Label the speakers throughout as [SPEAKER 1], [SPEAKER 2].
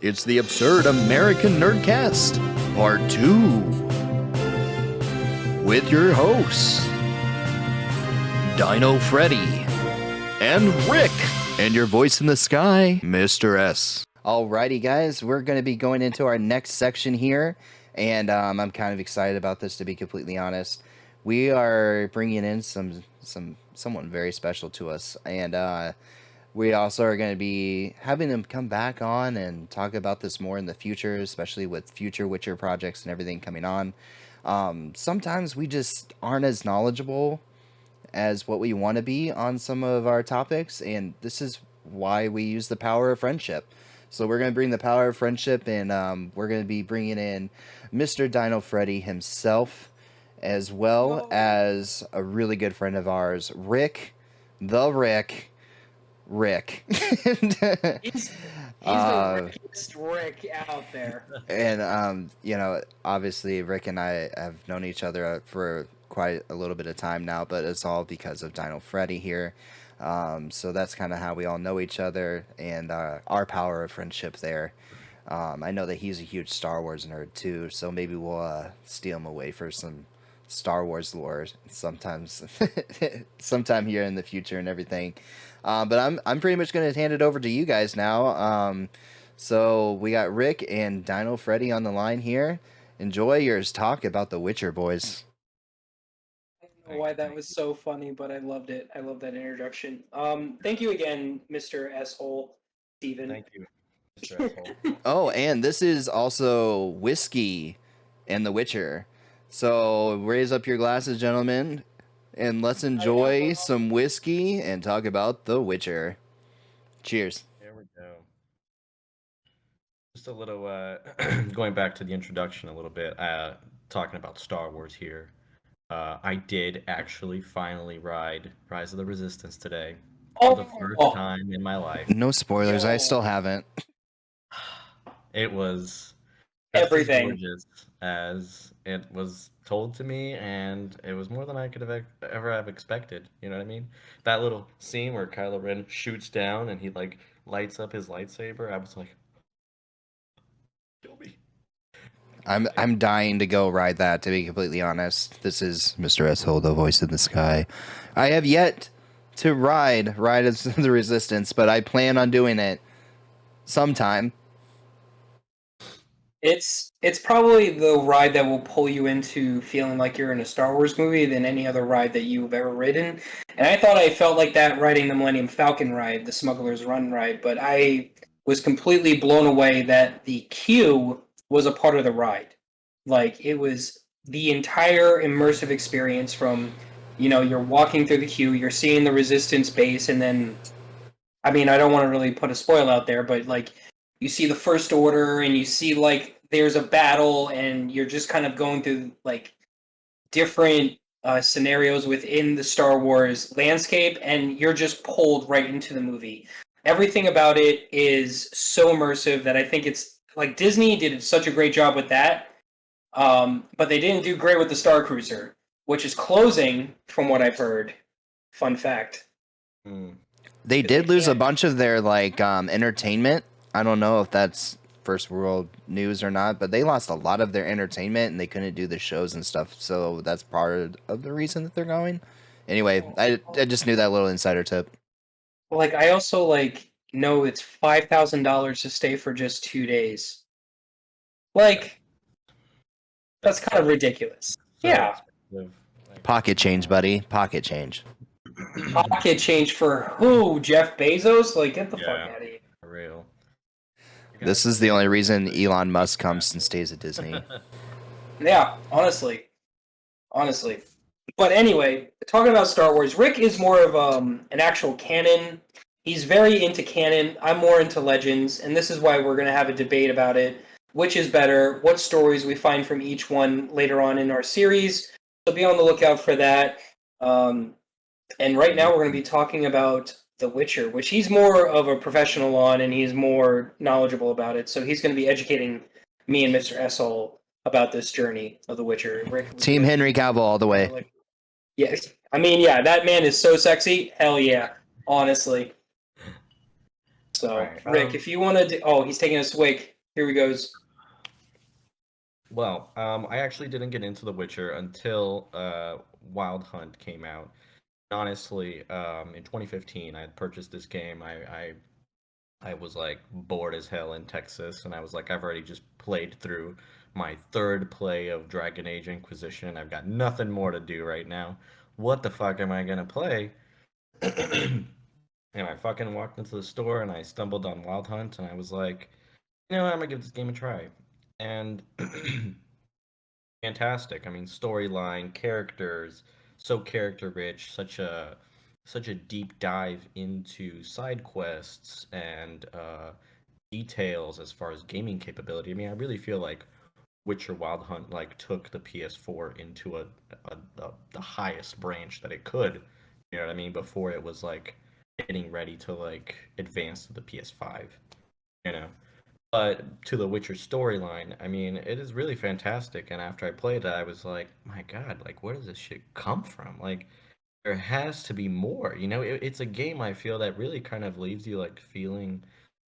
[SPEAKER 1] It's the Absurd American Nerdcast, Part 2. With your hosts, Dino Freddy and Rick, and your voice in the sky, Mr. S. Alrighty, guys, we're going to be going into our next section here, and I'm kind of excited about this, to be completely honest. We are bringing in someone very special to us, and we also are going to be having them come back on and talk about this more in the future, especially with future Witcher projects and everything coming on. Sometimes we just aren't as knowledgeable as what we want to be on some of our topics, and this is why we use the power of friendship. So we're going to bring the power of friendship, and we're going to be bringing in Mr. Dino Freddy himself, as well as a really good friend of ours, Rick.
[SPEAKER 2] He's the richest Rick out there.
[SPEAKER 1] And obviously Rick and I have known each other for quite a little bit of time now, but it's all because of Dino Freddy here. So that's kind of how we all know each other, and our power of friendship there. I know that he's a huge Star Wars nerd too, so maybe we'll steal him away for some Star Wars lore sometime here in the future and everything. But I'm pretty much going to hand it over to you guys now. So we got Rick and Dino Freddy on the line here. Enjoy your talk about The Witcher, boys.
[SPEAKER 2] I don't know why that was so funny, but I loved it. I love that introduction. Thank you again, Mr. S-hole, Steven.
[SPEAKER 3] Thank you, Mr. S-hole.
[SPEAKER 1] Oh, and this is also Whiskey and The Witcher. So raise up your glasses, gentlemen, and let's enjoy some whiskey and talk about The Witcher. Cheers.
[SPEAKER 3] There we go. Just a little, going back to the introduction a little bit, talking about Star Wars here. I did actually finally ride Rise of the Resistance today for the first time in my life.
[SPEAKER 1] No spoilers, I still haven't.
[SPEAKER 3] It was
[SPEAKER 2] everything
[SPEAKER 3] as gorgeous as it was told to me, and it was more than I could have ever have expected. You know what I mean? That little scene where Kylo Ren shoots down and he like lights up his lightsaber. I was like, kill me.
[SPEAKER 1] I'm dying to go ride that, to be completely honest. This is Mr. S-hole, the voice in the sky. I have yet to ride as the Resistance, but I plan on doing it sometime.
[SPEAKER 2] It's probably the ride that will pull you into feeling like you're in a Star Wars movie than any other ride that you've ever ridden. And I thought I felt like that riding the Millennium Falcon ride, the Smuggler's Run ride, but I was completely blown away that the queue was a part of the ride. Like, it was the entire immersive experience from, you're walking through the queue, you're seeing the Resistance base, and then, I mean, I don't want to really put a spoil out there, but, like, you see the First Order, and you see, like, there's a battle, and you're just kind of going through, like, different scenarios within the Star Wars landscape, and you're just pulled right into the movie. Everything about it is so immersive that I think it's, like, Disney did such a great job with that, but they didn't do great with the Star Cruiser, which is closing, from what I've heard. Fun fact.
[SPEAKER 1] They did lose a bunch of their, like, entertainment. I don't know if that's first world news or not, but they lost a lot of their entertainment and they couldn't do the shows and stuff, so that's part of the reason that they're going. Anyway, I just knew that little insider tip.
[SPEAKER 2] Like, I also, like, know it's $5,000 to stay for just 2 days. Like, that's kind of ridiculous.
[SPEAKER 3] So
[SPEAKER 2] yeah.
[SPEAKER 1] Pocket change, buddy. Pocket change.
[SPEAKER 2] Pocket change for who? Jeff Bezos? Like, get the fuck out of here.
[SPEAKER 3] For real.
[SPEAKER 1] This is the only reason Elon Musk comes and stays at Disney.
[SPEAKER 2] Yeah, honestly. But anyway, talking about Star Wars, Rick is more of an actual canon. He's very into canon. I'm more into Legends, and this is why we're going to have a debate about it. Which is better? What stories we find from each one later on in our series. So be on the lookout for that. And right now we're going to be talking about The Witcher, which he's more of a professional on, and he's more knowledgeable about it. So he's going to be educating me and Mr. S-hole about this journey of The Witcher. Rick,
[SPEAKER 1] Team Henry Cavill all the way.
[SPEAKER 2] Yeah, I mean, yeah, that man is so sexy. Hell yeah, honestly. So, right. Rick, if you want to... Oh, he's taking a swig. Here we goes.
[SPEAKER 3] Well, I actually didn't get into The Witcher until Wild Hunt came out. Honestly, in 2015, I had purchased this game. I was like bored as hell in Texas, and I was like, I've already just played through my third play of Dragon Age Inquisition. I've got nothing more to do right now. What the fuck am I gonna play? And I fucking walked into the store and I stumbled on Wild Hunt, and I was like, you know what, I'm gonna give this game a try. And fantastic. I mean, storyline, characters, so character rich, such a deep dive into side quests and details as far as gaming capability. I mean, I really feel like Witcher Wild Hunt like took the PS4 into the highest branch that it could. You know what I mean? Before it was like getting ready to like advance to the PS5. You know. But to the Witcher storyline, I mean, it is really fantastic. And after I played it, I was like, my God, like, where does this shit come from? Like, there has to be more. You know, it's a game I feel that really kind of leaves you like feeling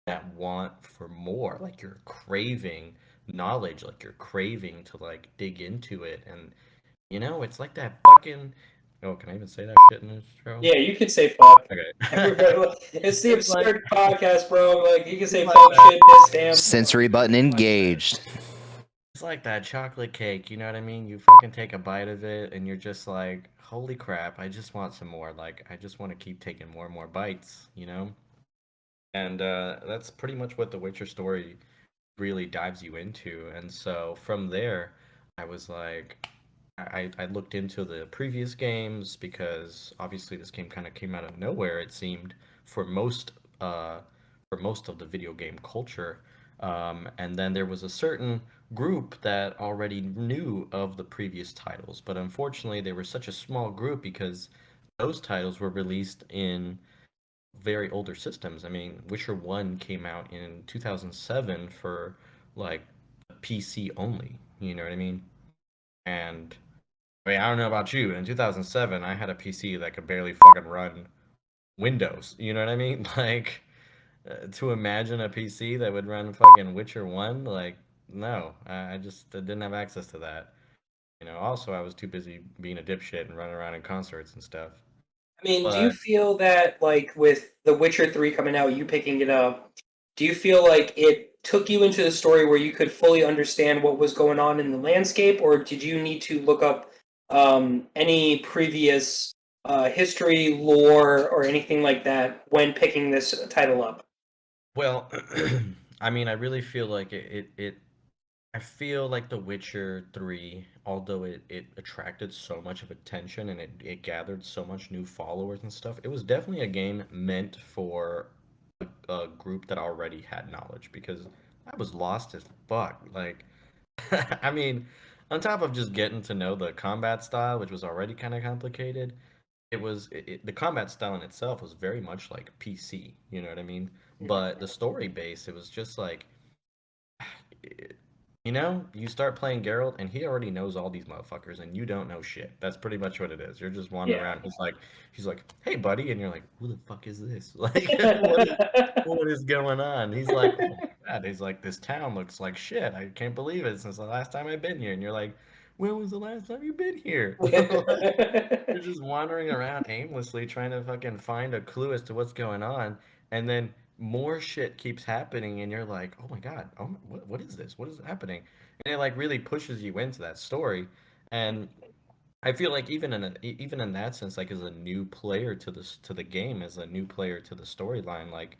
[SPEAKER 3] that want for more. Like you're craving knowledge, like you're craving to like dig into it. And, you know, it's like that fucking. Oh, can I even say that shit in this show?
[SPEAKER 2] Yeah, you can say fuck.
[SPEAKER 3] Okay.
[SPEAKER 2] It's the
[SPEAKER 3] It's like
[SPEAKER 2] absurd podcast, bro. Like you can say
[SPEAKER 3] like
[SPEAKER 2] fuck,
[SPEAKER 3] that.
[SPEAKER 2] shit, piss, damn.
[SPEAKER 1] Sensory button engaged.
[SPEAKER 3] It's like that chocolate cake, you know what I mean? You fucking take a bite of it and you're just like, holy crap, I just want some more. Like, I just want to keep taking more and more bites, you know? And that's pretty much what the Witcher story really dives you into. And so from there, I was like, I looked into the previous games because obviously this game kind of came out of nowhere, it seemed, for most uh, for most of the video game culture. And then there was a certain group that already knew of the previous titles, but unfortunately they were such a small group because those titles were released in very older systems. I mean, Witcher 1 came out in 2007 for like PC only, you know what I mean? And I mean, I don't know about you, but in 2007 I had a PC that could barely fucking run Windows, you know what I mean? Like to imagine a PC that would run fucking Witcher 1, like no, I just didn't have access to that. You know, also I was too busy being a dipshit and running around in concerts and stuff.
[SPEAKER 2] I mean, do you
[SPEAKER 3] But
[SPEAKER 2] feel that, like, with The Witcher 3 coming out, you picking it up, do you feel like it took you into the story where you could fully understand what was going on in the landscape, or did you need to look up any previous history, lore, or anything like that when picking this title up?
[SPEAKER 3] well, I mean, I really feel like I feel like The Witcher 3, although it attracted so much of attention and it gathered so much new followers and stuff, it was definitely a game meant for a group that already had knowledge because I was lost as fuck. Like, I mean, on top of just getting to know the combat style, which was already kind of complicated, the combat style in itself was very much like PC, you know what I mean? But the story base, it was just like you know, you start playing Geralt, and he already knows all these motherfuckers, and you don't know shit. That's pretty much what it is. You're just wandering
[SPEAKER 2] Yeah.
[SPEAKER 3] around. He's like, "Hey, buddy," and you're like, "Who the fuck is this? Like, what is going on?" He's like, "Oh my god!" He's like, "This town looks like shit. I can't believe it since the last time I've been here." And you're like, "When was the last time you've been here?" Like, you're just wandering around aimlessly trying to fucking find a clue as to what's going on, and then more shit keeps happening, and you're like, "Oh my god, what is this? What is happening?" And it like really pushes you into that story, and I feel like even in that sense, like as a new player to the game, as a new player to the storyline, like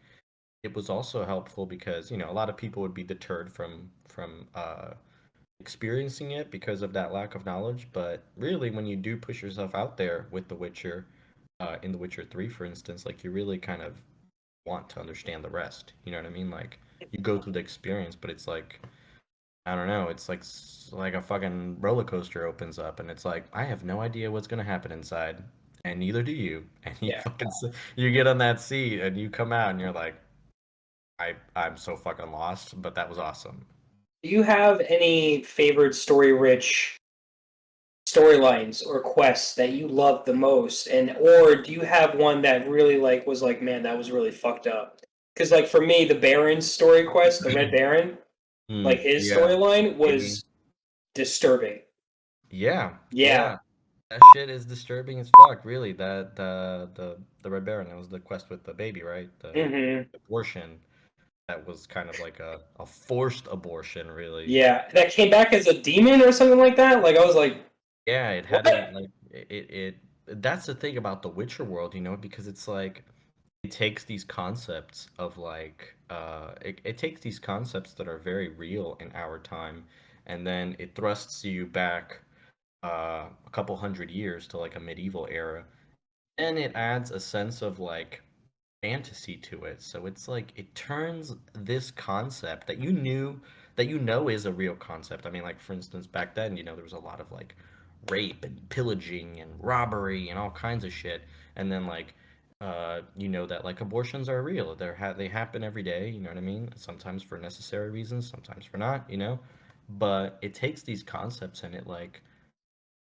[SPEAKER 3] it was also helpful because you know a lot of people would be deterred from experiencing it because of that lack of knowledge. But really, when you do push yourself out there with The Witcher, in The Witcher 3, for instance, like you really kind of want to understand the rest. You know what I mean? Like you go through the experience, but it's like I don't know. It's like a fucking roller coaster opens up, and it's like I have no idea what's gonna happen inside, and neither do you. And you
[SPEAKER 2] Yeah.
[SPEAKER 3] you get on that seat, and you come out, and you're like, I'm so fucking lost, but that was awesome.
[SPEAKER 2] Do you have any favorite story-rich storylines or quests that you love the most, and or do you have one that really like was like, man, that was really fucked up? Because like for me, the Baron's story quest, the Red Baron, Like his
[SPEAKER 3] Yeah,
[SPEAKER 2] storyline
[SPEAKER 3] maybe.
[SPEAKER 2] was disturbing.
[SPEAKER 3] Yeah,
[SPEAKER 2] Yeah.
[SPEAKER 3] yeah. That shit is disturbing as fuck, really. That the Red Baron, that was the quest with the baby, right? The
[SPEAKER 2] Hmm.
[SPEAKER 3] abortion. That was kind of like a forced abortion, really.
[SPEAKER 2] Yeah. That came back as a demon or something like that. Like I was like,
[SPEAKER 3] Yeah, it hadn't
[SPEAKER 2] what?
[SPEAKER 3] like that's the thing about the Witcher world, because it's like it takes these concepts of like it takes these concepts that are very real in our time, and then it thrusts you back a couple hundred years to like a medieval era, and it adds a sense of like fantasy to it. So it's like it turns this concept that you know is a real concept. I mean, like for instance, back then, there was a lot of like rape and pillaging and robbery and all kinds of shit. And then like that like abortions are real. They happen every day, you know what I mean? Sometimes for necessary reasons, sometimes for not. But it takes these concepts and it like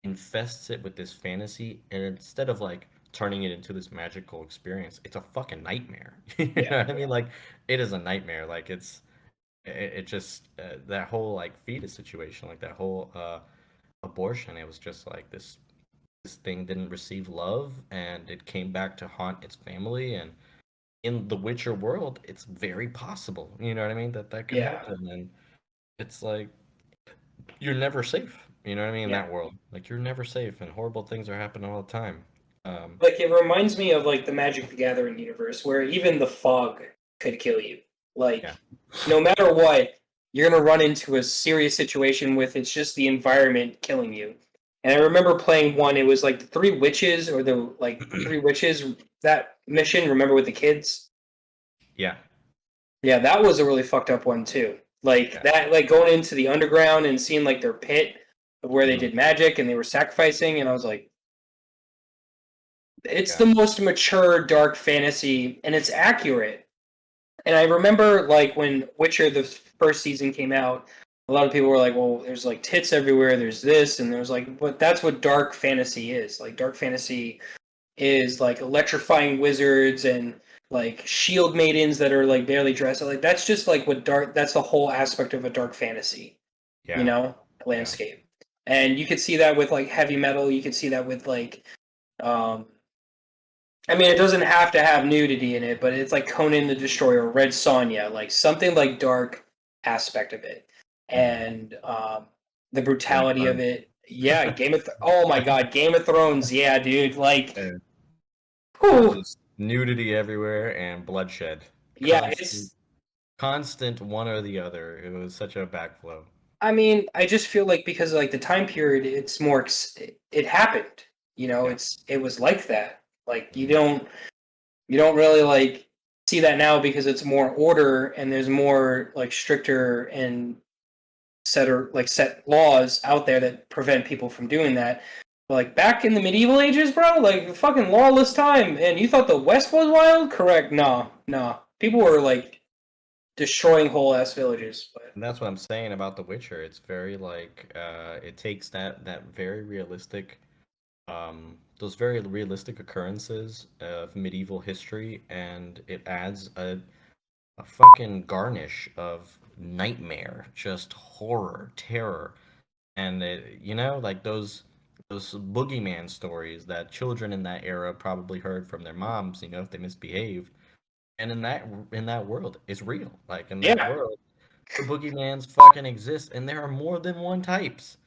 [SPEAKER 3] infests it with this fantasy, and instead of like turning it into this magical experience, it's a fucking nightmare. You
[SPEAKER 2] Yeah.
[SPEAKER 3] know what I mean? Like it is a nightmare. Like it just that whole like fetus situation, like that whole abortion. It was just like this thing didn't receive love, and it came back to haunt its family. And in the Witcher world, it's very possible. You know what I mean? That could
[SPEAKER 2] Yeah.
[SPEAKER 3] happen, and it's like you're never safe. You know what I mean? In
[SPEAKER 2] Yeah.
[SPEAKER 3] that world, like you're never safe, and horrible things are happening all the time. Um,
[SPEAKER 2] Like it reminds me of like the Magic the Gathering universe where even the fog could kill you.
[SPEAKER 3] yeah,
[SPEAKER 2] Like no matter what, you're gonna run into a serious situation with it's just the environment killing you. And I remember playing one, it was like the three witches or the like three witches that mission, remember with the kids?
[SPEAKER 3] yeah,
[SPEAKER 2] Yeah, that was a really fucked up one too. Like
[SPEAKER 3] yeah,
[SPEAKER 2] that like going into the underground and seeing like their pit of where they
[SPEAKER 3] mhm,
[SPEAKER 2] did magic and they were sacrificing and I was like it's
[SPEAKER 3] yeah,
[SPEAKER 2] the most mature dark fantasy and it's accurate. And I remember like when Witcher the first season came out, a lot of people were like, "Well, there's like tits everywhere, there's this," and there's like, but that's what dark fantasy is. Like dark fantasy is like electrifying wizards and like shield maidens that are like barely dressed. Like that's just like what dark. That's the whole aspect of a dark fantasy, you
[SPEAKER 3] yeah,
[SPEAKER 2] know,
[SPEAKER 3] yeah,
[SPEAKER 2] landscape. And you could see that with like heavy metal. You could see that with like um, I mean, it doesn't have to have nudity in it, but it's like Conan the Destroyer, Red Sonja, like something like dark aspect of it,
[SPEAKER 3] mhm.
[SPEAKER 2] and the
[SPEAKER 3] Game of
[SPEAKER 2] brutality of
[SPEAKER 3] Thrones.
[SPEAKER 2] it. Yeah, oh my God, Game of Thrones. Yeah, dude. Like,
[SPEAKER 3] Yeah, there's
[SPEAKER 2] whew,
[SPEAKER 3] just nudity everywhere and bloodshed.
[SPEAKER 2] yeah.
[SPEAKER 3] Constant, constant one or the other. It was such a backflow.
[SPEAKER 2] I mean, I just feel like because of, like the time period, it's more. It happened. You know,
[SPEAKER 3] Yeah.
[SPEAKER 2] it was like that. Like
[SPEAKER 3] Mhm.
[SPEAKER 2] you don't really like see that now because it's more order and there's more like stricter and set laws out there that prevent people from doing that. But, like back in the medieval ages, bro, like fucking lawless time, and you thought the West was wild? Correct? Nah, nah. People were like destroying whole ass villages. But
[SPEAKER 3] And that's what I'm saying about The Witcher. It's very like it takes that very realistic those very realistic occurrences of medieval history, and it adds a fucking garnish of nightmare, just horror, terror, and like those boogeyman stories that children in that era probably heard from their moms, if they misbehaved. And in that world, it's real. Like in that
[SPEAKER 2] yeah,
[SPEAKER 3] world, the boogeymans fucking exist, and there are more than one types.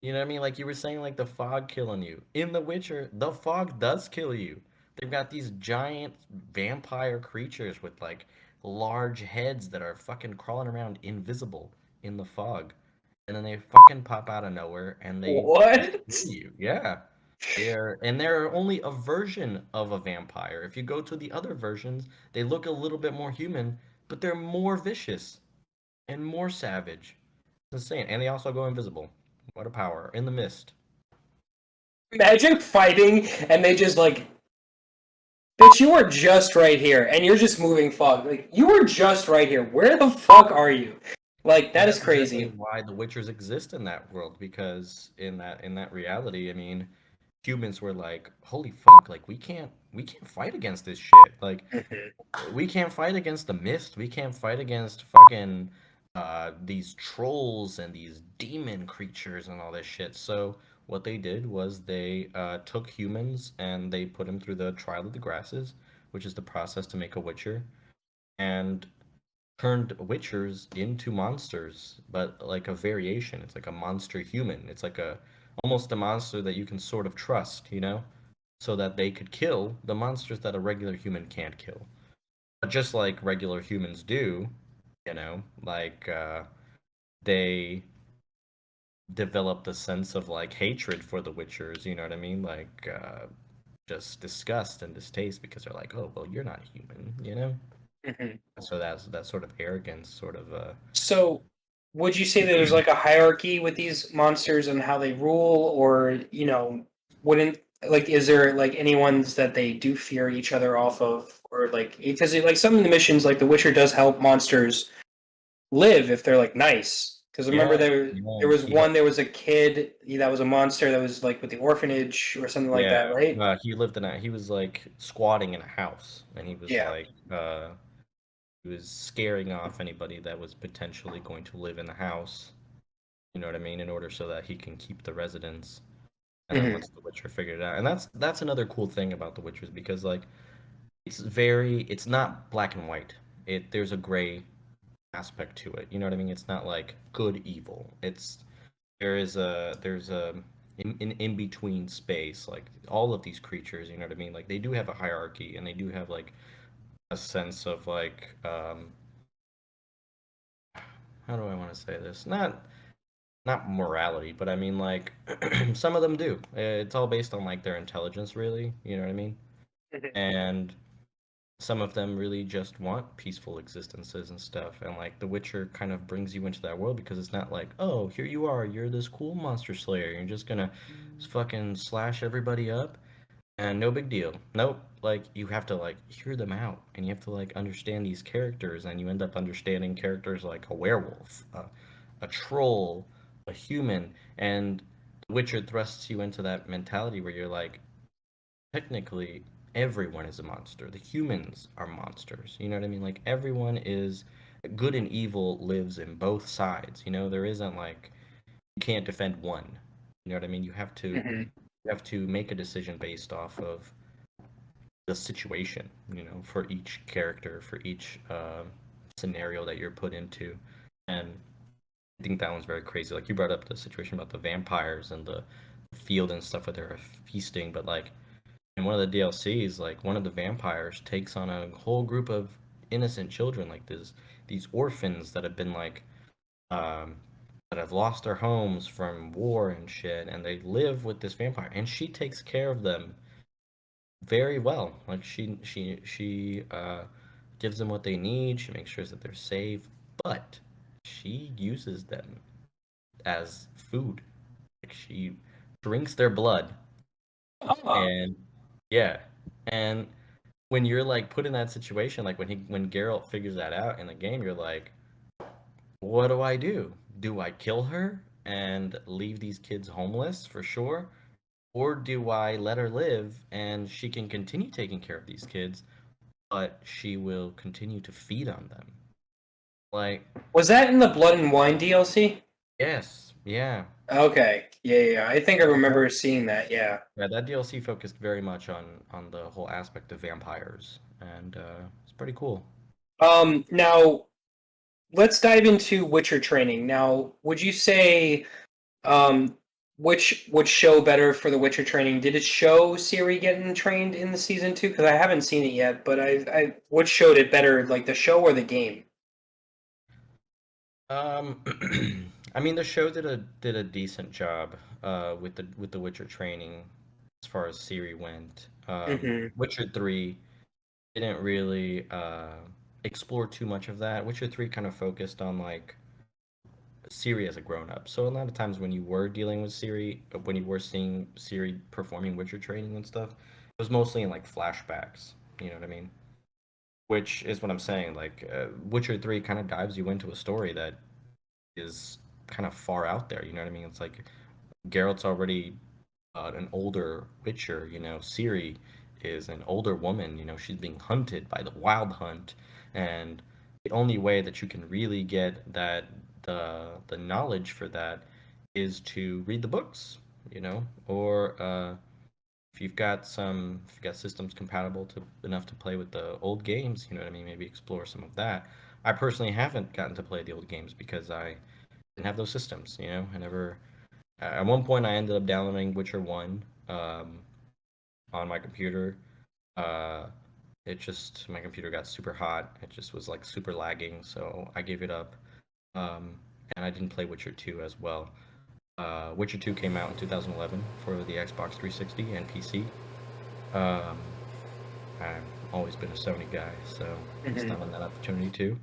[SPEAKER 3] You know what I mean? Like you were saying, like the fog killing you. In The Witcher, the fog does kill you. They've got these giant vampire creatures with like large heads that are fucking crawling around invisible in the fog. And then they fucking pop out of nowhere and they
[SPEAKER 2] what?
[SPEAKER 3] destroy you. Yeah. They're only a version of a vampire. If you go to the other versions, they look a little bit more human, but they're more vicious and more savage. It's insane. And they also go invisible. What a power. In the mist.
[SPEAKER 2] Imagine fighting and they just like, bitch, you were just right here, and you're just moving fog. Like you were just right here. Where the fuck are you? Like
[SPEAKER 3] And
[SPEAKER 2] that is
[SPEAKER 3] that's exactly
[SPEAKER 2] crazy.
[SPEAKER 3] why the Witchers exist in that world, because in that reality, I mean, humans were like, holy fuck, like we can't fight against this shit. Like
[SPEAKER 2] Mhm.
[SPEAKER 3] we can't fight against the mist. We can't fight against fucking these trolls and these demon creatures and all this shit. So what they did was they took humans and they put them through the trial of the grasses, which is the process to make a witcher, and turned witchers into monsters, but like a variation. It's like a monster human. It's like a almost a monster that you can sort of trust, you know, so that they could kill the monsters that a regular human can't kill. But just like regular humans do, you know, like they developed a sense of like hatred for the Witchers. You know what I mean? Like just disgust and distaste because they're like, oh well, you're not human, you know.
[SPEAKER 2] Mhm.
[SPEAKER 3] So that's that sort of arrogance, sort of.
[SPEAKER 2] So, would you say that there's like a hierarchy with these monsters and how they rule, or wouldn't like is there like any ones that they do fear each other off of, or like because like some of the missions, like The Witcher does help monsters live if they're like nice. Because remember
[SPEAKER 3] Yeah,
[SPEAKER 2] there
[SPEAKER 3] yeah,
[SPEAKER 2] was one, there was a kid that was a monster that was like with the orphanage or something like that,
[SPEAKER 3] yeah.
[SPEAKER 2] right?
[SPEAKER 3] He lived in a. He was like squatting in a house, and he was
[SPEAKER 2] Yeah.
[SPEAKER 3] like, he was scaring off anybody that was potentially going to live in the house. You know what I mean? In order so that he can keep the residents. And then
[SPEAKER 2] Hmm.
[SPEAKER 3] once the Witcher figured it out, and that's another cool thing about the Witchers because like it's not black and white. There's a gray aspect to it. You know what I mean? It's not like good evil. There's a in between space. Like all of these creatures, you know what I mean? Like they do have a hierarchy and they do have like a sense of like how do I want to say this? Not morality, but I mean like some of them do. It's all based on like their intelligence, really. You know what I mean? And some of them really just want peaceful existences and stuff. And like The Witcher kind of brings you into that world because it's not like, oh, here you are, you're this cool monster slayer. You're just gonna fucking slash everybody up and no big deal. Nope. Like you have to like hear them out and you have to like understand these characters and you end up understanding characters like a werewolf, a troll, a human, and The Witcher thrusts you into that mentality where you're like, technically everyone is a monster. The humans are monsters. You know what I mean? Like everyone is good and evil lives in both sides. You know, there isn't like you can't defend one. You know what I mean?
[SPEAKER 2] Hmm.
[SPEAKER 3] You have to make a decision based off of the situation, you know, for each character, for each scenario that you're put into. And I think that one's very crazy. Like you brought up the situation about the vampires and the field and stuff where they're feasting, but like in one of the DLCs, like one of the vampires takes on a whole group of innocent children, like these orphans that have been like um that have lost their homes from war and shit, and they live with this vampire, and she takes care of them very well. Like she gives them what they need. She makes sure that they're safe, but she uses them as food. Like she drinks their blood,
[SPEAKER 2] Oh.
[SPEAKER 3] and yeah, and when you're like put in that situation, like when Geralt figures that out in the game, you're like, what do I do? Do I kill her and leave these kids homeless for sure? Or do I let her live and she can continue taking care of these kids, but she will continue to feed on them? Like,
[SPEAKER 2] Was that in the Blood and Wine DLC?
[SPEAKER 3] yes, yeah.
[SPEAKER 2] Okay. Yeah, yeah, yeah. I think I
[SPEAKER 3] That,
[SPEAKER 2] remember seeing that. Yeah.
[SPEAKER 3] yeah, that DLC focused very much on the whole aspect of vampires, and it's pretty cool.
[SPEAKER 2] Now let's dive into Witcher training. Now, would you say um which would show better for the Witcher training? Did it show Ciri getting trained in the season 2? Because I haven't seen it yet, but I which showed it better, like the show or the game?
[SPEAKER 3] Um, I mean, the show did a decent job with the Witcher training as far as Siri went.
[SPEAKER 2] Mm-hmm.
[SPEAKER 3] Witcher 3 didn't really explore too much of that. Witcher 3 kind of focused on like Siri as a grown up. So a lot of times when you were dealing with Siri, when you were seeing Siri performing Witcher training and stuff, it was mostly in like flashbacks. You know what I mean? Which is what I'm saying. Like Witcher 3 kind of dives you into a story that is kind of far out there. You know what I mean? It's like Geralt's already an older Witcher. You know, Ciri is an older woman. You know, she's being hunted by the Wild Hunt, and the only way that you can really get the knowledge for that is to read the books, or if you've got systems compatible to enough to play with the old games, you know what I mean, maybe explore some of that. I personally haven't gotten to play the old games because I didn't have those systems, I never at one point I ended up downloading Witcher 1 on my computer. uh it just my computer got super hot. It just was like super lagging, so I gave it up. um and I didn't play Witcher 2 as well. Witcher 2 came out in 2011 for the Xbox 360 and PC. Um, I've always been a Sony guy, so missed
[SPEAKER 2] Hmm.
[SPEAKER 3] out on that opportunity too.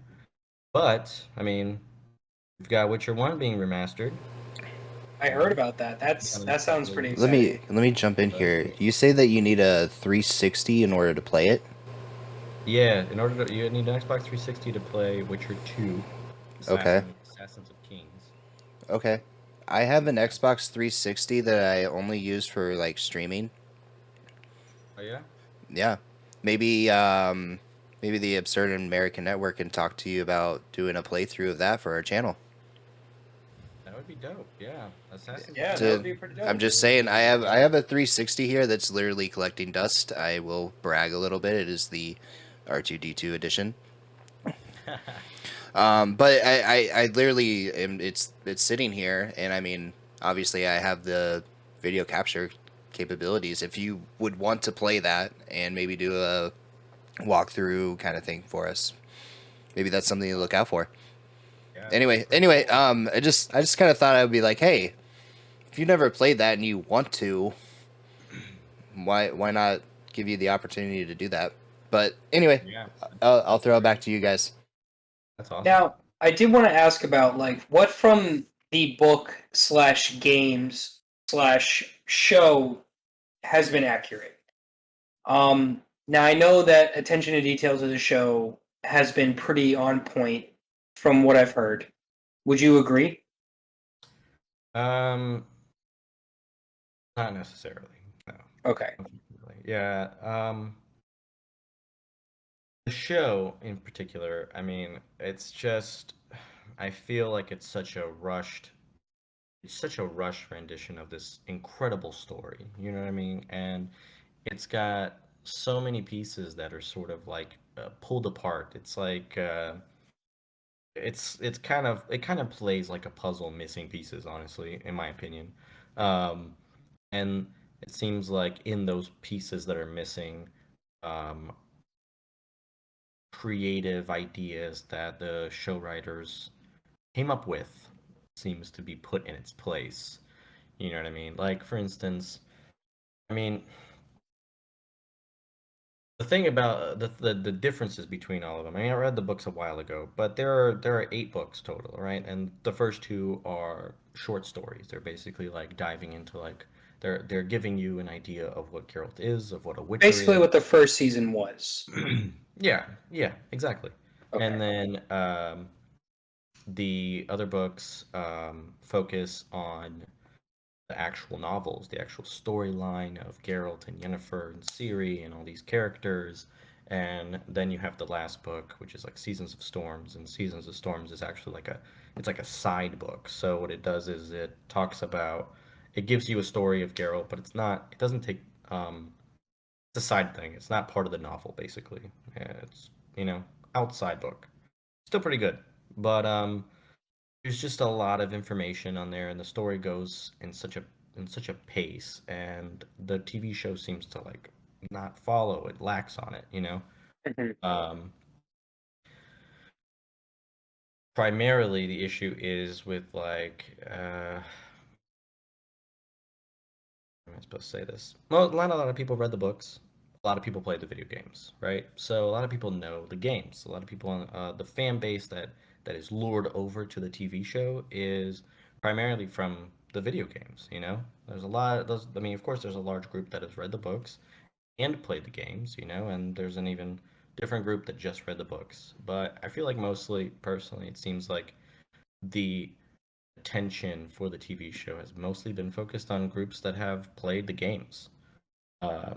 [SPEAKER 3] But I mean, we've got Witcher 1 being remastered.
[SPEAKER 2] I
[SPEAKER 3] You
[SPEAKER 2] heard
[SPEAKER 3] know,
[SPEAKER 2] about that.
[SPEAKER 3] we haven't
[SPEAKER 2] That sounds
[SPEAKER 3] exactly
[SPEAKER 2] pretty
[SPEAKER 1] Let me
[SPEAKER 2] exciting.
[SPEAKER 1] let me jump in
[SPEAKER 3] but
[SPEAKER 1] here. You say that you need a 360 in order to play it.
[SPEAKER 3] yeah, in order to you need an Xbox 360 to play Witcher 2,
[SPEAKER 1] Okay.
[SPEAKER 3] Assassins of Kings.
[SPEAKER 1] Okay. I have an Xbox 360 that I only use for like streaming.
[SPEAKER 3] Oh yeah,
[SPEAKER 1] Yeah. Maybe maybe the Absurd American Network can talk to you about doing a playthrough of that for our channel.
[SPEAKER 3] that would be dope. Yeah, Assassins of
[SPEAKER 2] Yeah, that would
[SPEAKER 1] To
[SPEAKER 3] Kings
[SPEAKER 2] be pretty
[SPEAKER 1] I'm
[SPEAKER 2] dope.
[SPEAKER 1] just saying I have a 360 here that's literally collecting dust. I will brag a little bit. It is the R2D2 edition. But I literally am, it's sitting here, and I mean, obviously I have the video capture capabilities. If you would want to play that and maybe do a walkthrough kind of thing for us, maybe that's something to look out for.
[SPEAKER 3] Yeah, that'd be pretty
[SPEAKER 1] Anyway,
[SPEAKER 3] cool.
[SPEAKER 1] I just kind of thought I would be like, hey, if you never played that and you want to, why not give you the opportunity to do that? But anyway,
[SPEAKER 3] Yeah,
[SPEAKER 1] I'll
[SPEAKER 3] that's
[SPEAKER 1] throw it
[SPEAKER 3] great.
[SPEAKER 1] back to you guys.
[SPEAKER 3] That's awesome.
[SPEAKER 2] Now, I did want to ask about like what from the book slash games slash show has been accurate. Now I know that attention to details of the show has been pretty on point from what I've heard. Would you agree?
[SPEAKER 3] Um, Not necessarily. No.
[SPEAKER 2] Okay.
[SPEAKER 3] Unfortunately. Yeah. The show in particular, I mean, it's just I feel like it's such a rushed rendition of this incredible story. You know what I mean? And it's got so many pieces that are sort of like pulled apart. It's like it kind of plays like a puzzle missing pieces, honestly, in my opinion. Um, and it seems like in those pieces that are missing, um, creative ideas that the show writers came up with seems to be put in its place. You know what I mean? Like for instance, I mean, the thing about the differences between all of them. I mean, I read the books a while ago, but there are 8 books total, right? And the first 2 are short stories. They're basically like diving into like they're giving you an idea of what Geralt is, of what a Witcher
[SPEAKER 2] Basically
[SPEAKER 3] is.
[SPEAKER 2] what the first season was.
[SPEAKER 3] Yeah, yeah, exactly. And
[SPEAKER 2] Okay.
[SPEAKER 3] then the other books focus on the actual novels, the actual storyline of Geralt and Yennefer and Ciri and all these characters. And then you have the last book, which is like Seasons of Storms, and Seasons of Storms is actually it's like a side book. So what it does is it gives you a story of Geralt, but it doesn't take, it's a side thing. It's not part of the novel, basically. Yeah, it's, outside book. Still pretty good. But there's just a lot of information on there, and the story goes in such a pace, and the TV show seems to like not follow. It lacks on it.
[SPEAKER 2] Mhm.
[SPEAKER 3] Um, Primarily, the issue is with like how am I supposed to say this? Well, not a lot of people read the books. A lot of people played the video games, right? So a lot of people know the games. A lot of people on the fan base that is lured over to the TV show is primarily from the video games. There's a lot. I mean, of course, there's a large group that has read the books and played the games. And there's an even different group that just read the books. But I feel like mostly, personally, it seems like the attention for the TV show has mostly been focused on groups that have played the games. Uh,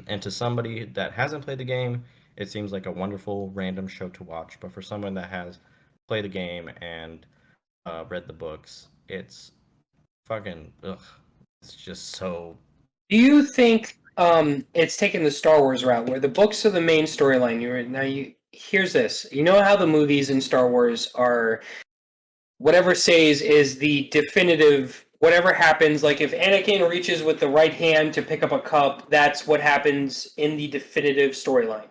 [SPEAKER 3] and to somebody that hasn't played the game, it seems like a wonderful random show to watch. But for someone that has played the game and read the books, it's fucking ugh. It's just so.
[SPEAKER 2] Do you think it's taking the Star Wars route where the books are the main storyline? Here's this. You know how the movies in Star Wars are whatever says is the definitive whatever happens, like if Anakin reaches with the right hand to pick up a cup, that's what happens in the definitive storyline.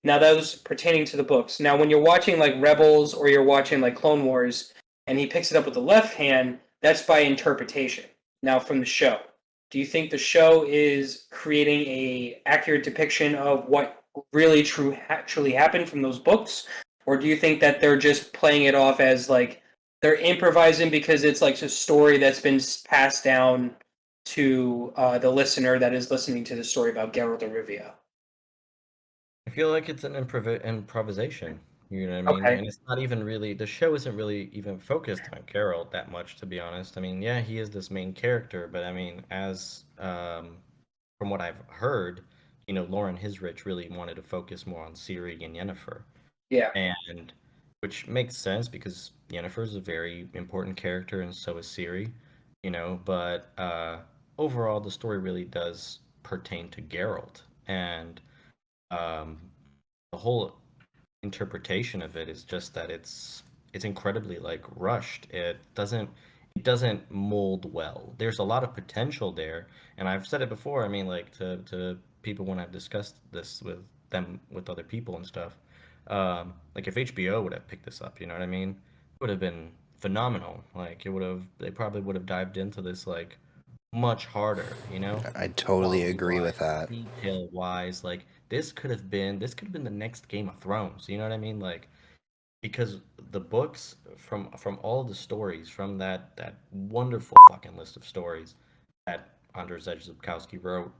[SPEAKER 2] Now that was pertaining to the books. Now when you're watching like Rebels or you're watching like Clone Wars and he picks it up with the left hand, that's by interpretation. Now from the show. Do you think the show is creating a accurate depiction of what really actually happened from those books? Or do you think that they're just playing it off as like they're improvising because it's like a story that's been passed down to the listener that is listening to the story about Geralt of Rivia?
[SPEAKER 3] I feel like it's an improvisation. You know what I mean?
[SPEAKER 2] Okay.
[SPEAKER 3] And it's not even really, the show isn't really even focused on Geralt that much, to be honest. I mean, yeah, he is this main character, but I mean, as from what I've heard, Lauren Hisrich really wanted to focus more on Ciri and Yennefer,
[SPEAKER 2] Yeah.
[SPEAKER 3] and which makes sense because Yennefer is a very important character, and so is Ciri, but overall, the story really does pertain to Geralt, and um, the whole interpretation of it is just that it's incredibly like rushed. It doesn't mold well. There's a lot of potential there, and I've said it before. I mean, like to people when I've discussed this with them with other people and stuff. Like if HBO would have picked this up, you know what I mean? It would have been phenomenal. Like they probably would have dived into this like much harder,
[SPEAKER 1] I totally
[SPEAKER 3] quality
[SPEAKER 1] agree
[SPEAKER 3] wise,
[SPEAKER 1] with that.
[SPEAKER 3] detail wise. Like this could have been the next Game of Thrones. You know what I mean? Like because the books from all the stories from that wonderful fucking list of stories that Andrzej Sapkowski wrote,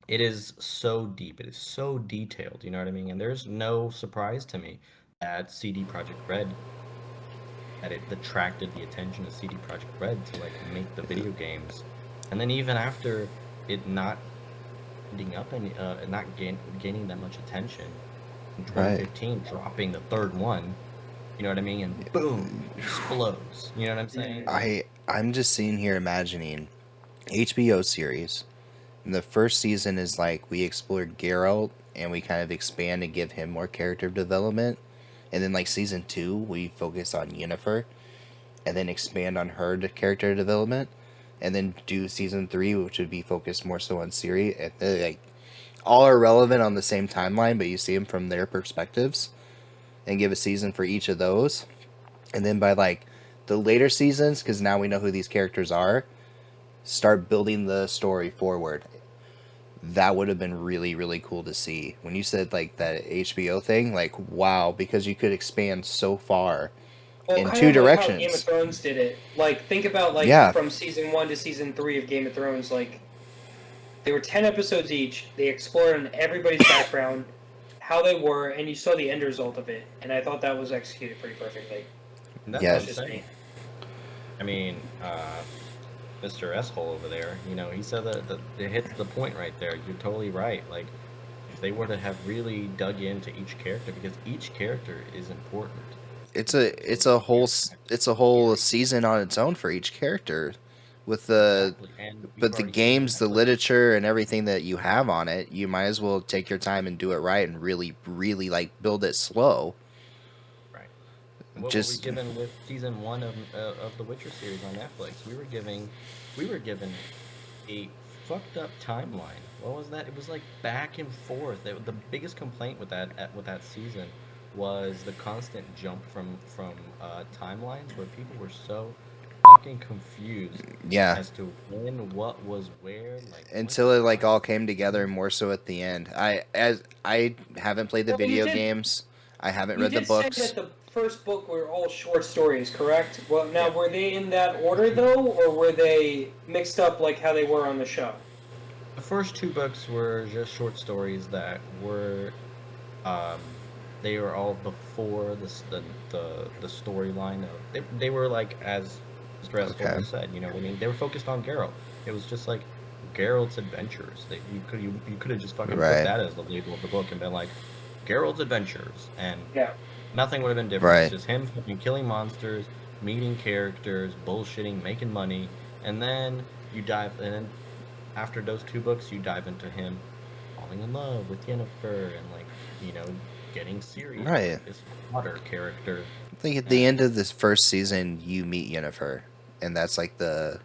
[SPEAKER 3] it is so deep. It is so detailed. You know what I mean? And there's no surprise to me that CD Projekt Red that it attracted the attention of CD Projekt Red to like make the video games, and then even after it not ending up and not gaining that much attention in
[SPEAKER 1] Right.
[SPEAKER 3] 2015, dropping the third one, you know what I mean, and boom, explodes. You know what I'm saying? Like,
[SPEAKER 1] I'm just sitting here imagining HBO series. And the first season is like we explore Geralt and we kind of expand and give him more character development. And then like season 2, we focus on Yennefer and then expand on her character development. And then do season 3, which would be focused more so on Ciri. And like all are relevant on the same timeline, but you see them from their perspectives, and give a season for each of those. And then by like the later seasons, because now we know who these characters are, start building the story forward. That would have been really, really cool to see. When you said like that HBO thing, like wow, because you could expand so far
[SPEAKER 2] Well,
[SPEAKER 1] in
[SPEAKER 2] kind
[SPEAKER 1] two
[SPEAKER 2] of like how Game of
[SPEAKER 1] directions.
[SPEAKER 2] Thrones did it. Like, think about like
[SPEAKER 1] Yeah,
[SPEAKER 2] from season 1 to season 3 of Game of Thrones. Like, they were 10 episodes each. They explored on everybody's background, how they were, and you saw the end result of it. And I thought that was executed pretty perfectly.
[SPEAKER 3] and that's what
[SPEAKER 1] yeah,
[SPEAKER 3] I'm
[SPEAKER 2] That's just
[SPEAKER 3] saying.
[SPEAKER 2] me.
[SPEAKER 3] I mean, Mr. S-hole over there, he said that it hits the point right there. You're totally right. Like, if they were to have really dug into each character, because each character is important.
[SPEAKER 1] it's a whole season on its own for each character, with the
[SPEAKER 3] Exactly, and we've
[SPEAKER 1] but the
[SPEAKER 3] already seen the
[SPEAKER 1] games, the
[SPEAKER 3] effort.
[SPEAKER 1] literature, and everything that you have on it, you might as well take your time and do it right and really, really like build it slow.
[SPEAKER 3] Right. And what were we
[SPEAKER 1] Just
[SPEAKER 3] given with season one of the Witcher series on Netflix? We were given a fucked up timeline. What was that? It was like back and forth. The biggest complaint with that season was the constant jump from timelines where people were so fucking confused
[SPEAKER 1] yeah,
[SPEAKER 3] as to when what was where. Like, what
[SPEAKER 1] until
[SPEAKER 3] the
[SPEAKER 1] it like
[SPEAKER 3] fuck?
[SPEAKER 1] all came together more so at the end. I haven't played the
[SPEAKER 2] Well,
[SPEAKER 1] video games. I haven't
[SPEAKER 2] you
[SPEAKER 1] read the
[SPEAKER 2] did say that
[SPEAKER 1] books.
[SPEAKER 2] the first book were all short stories, correct? Well, now
[SPEAKER 3] Yeah.
[SPEAKER 2] were they in that order though, or were they mixed up like how they were on the show?
[SPEAKER 3] The first two books were just short stories that were um, they were all before the storyline of they were like as Dreskel
[SPEAKER 1] Okay,
[SPEAKER 3] just said, I mean, they were focused on Geralt. It was just like Geralt's adventures. That you could have just fucking put
[SPEAKER 1] right.
[SPEAKER 3] that as the label of the book and been like, Geralt's adventures, and
[SPEAKER 2] Yeah.
[SPEAKER 3] nothing would have been different. It's
[SPEAKER 1] Right.
[SPEAKER 3] just him fucking killing monsters, meeting characters, bullshitting, making money, and then and then after those two books, you dive into him falling in love with Yennefer and like getting serious
[SPEAKER 1] Right.
[SPEAKER 3] with this water character.
[SPEAKER 1] I think at the
[SPEAKER 3] And
[SPEAKER 1] end of this first season, you meet Yennefer, and that's like the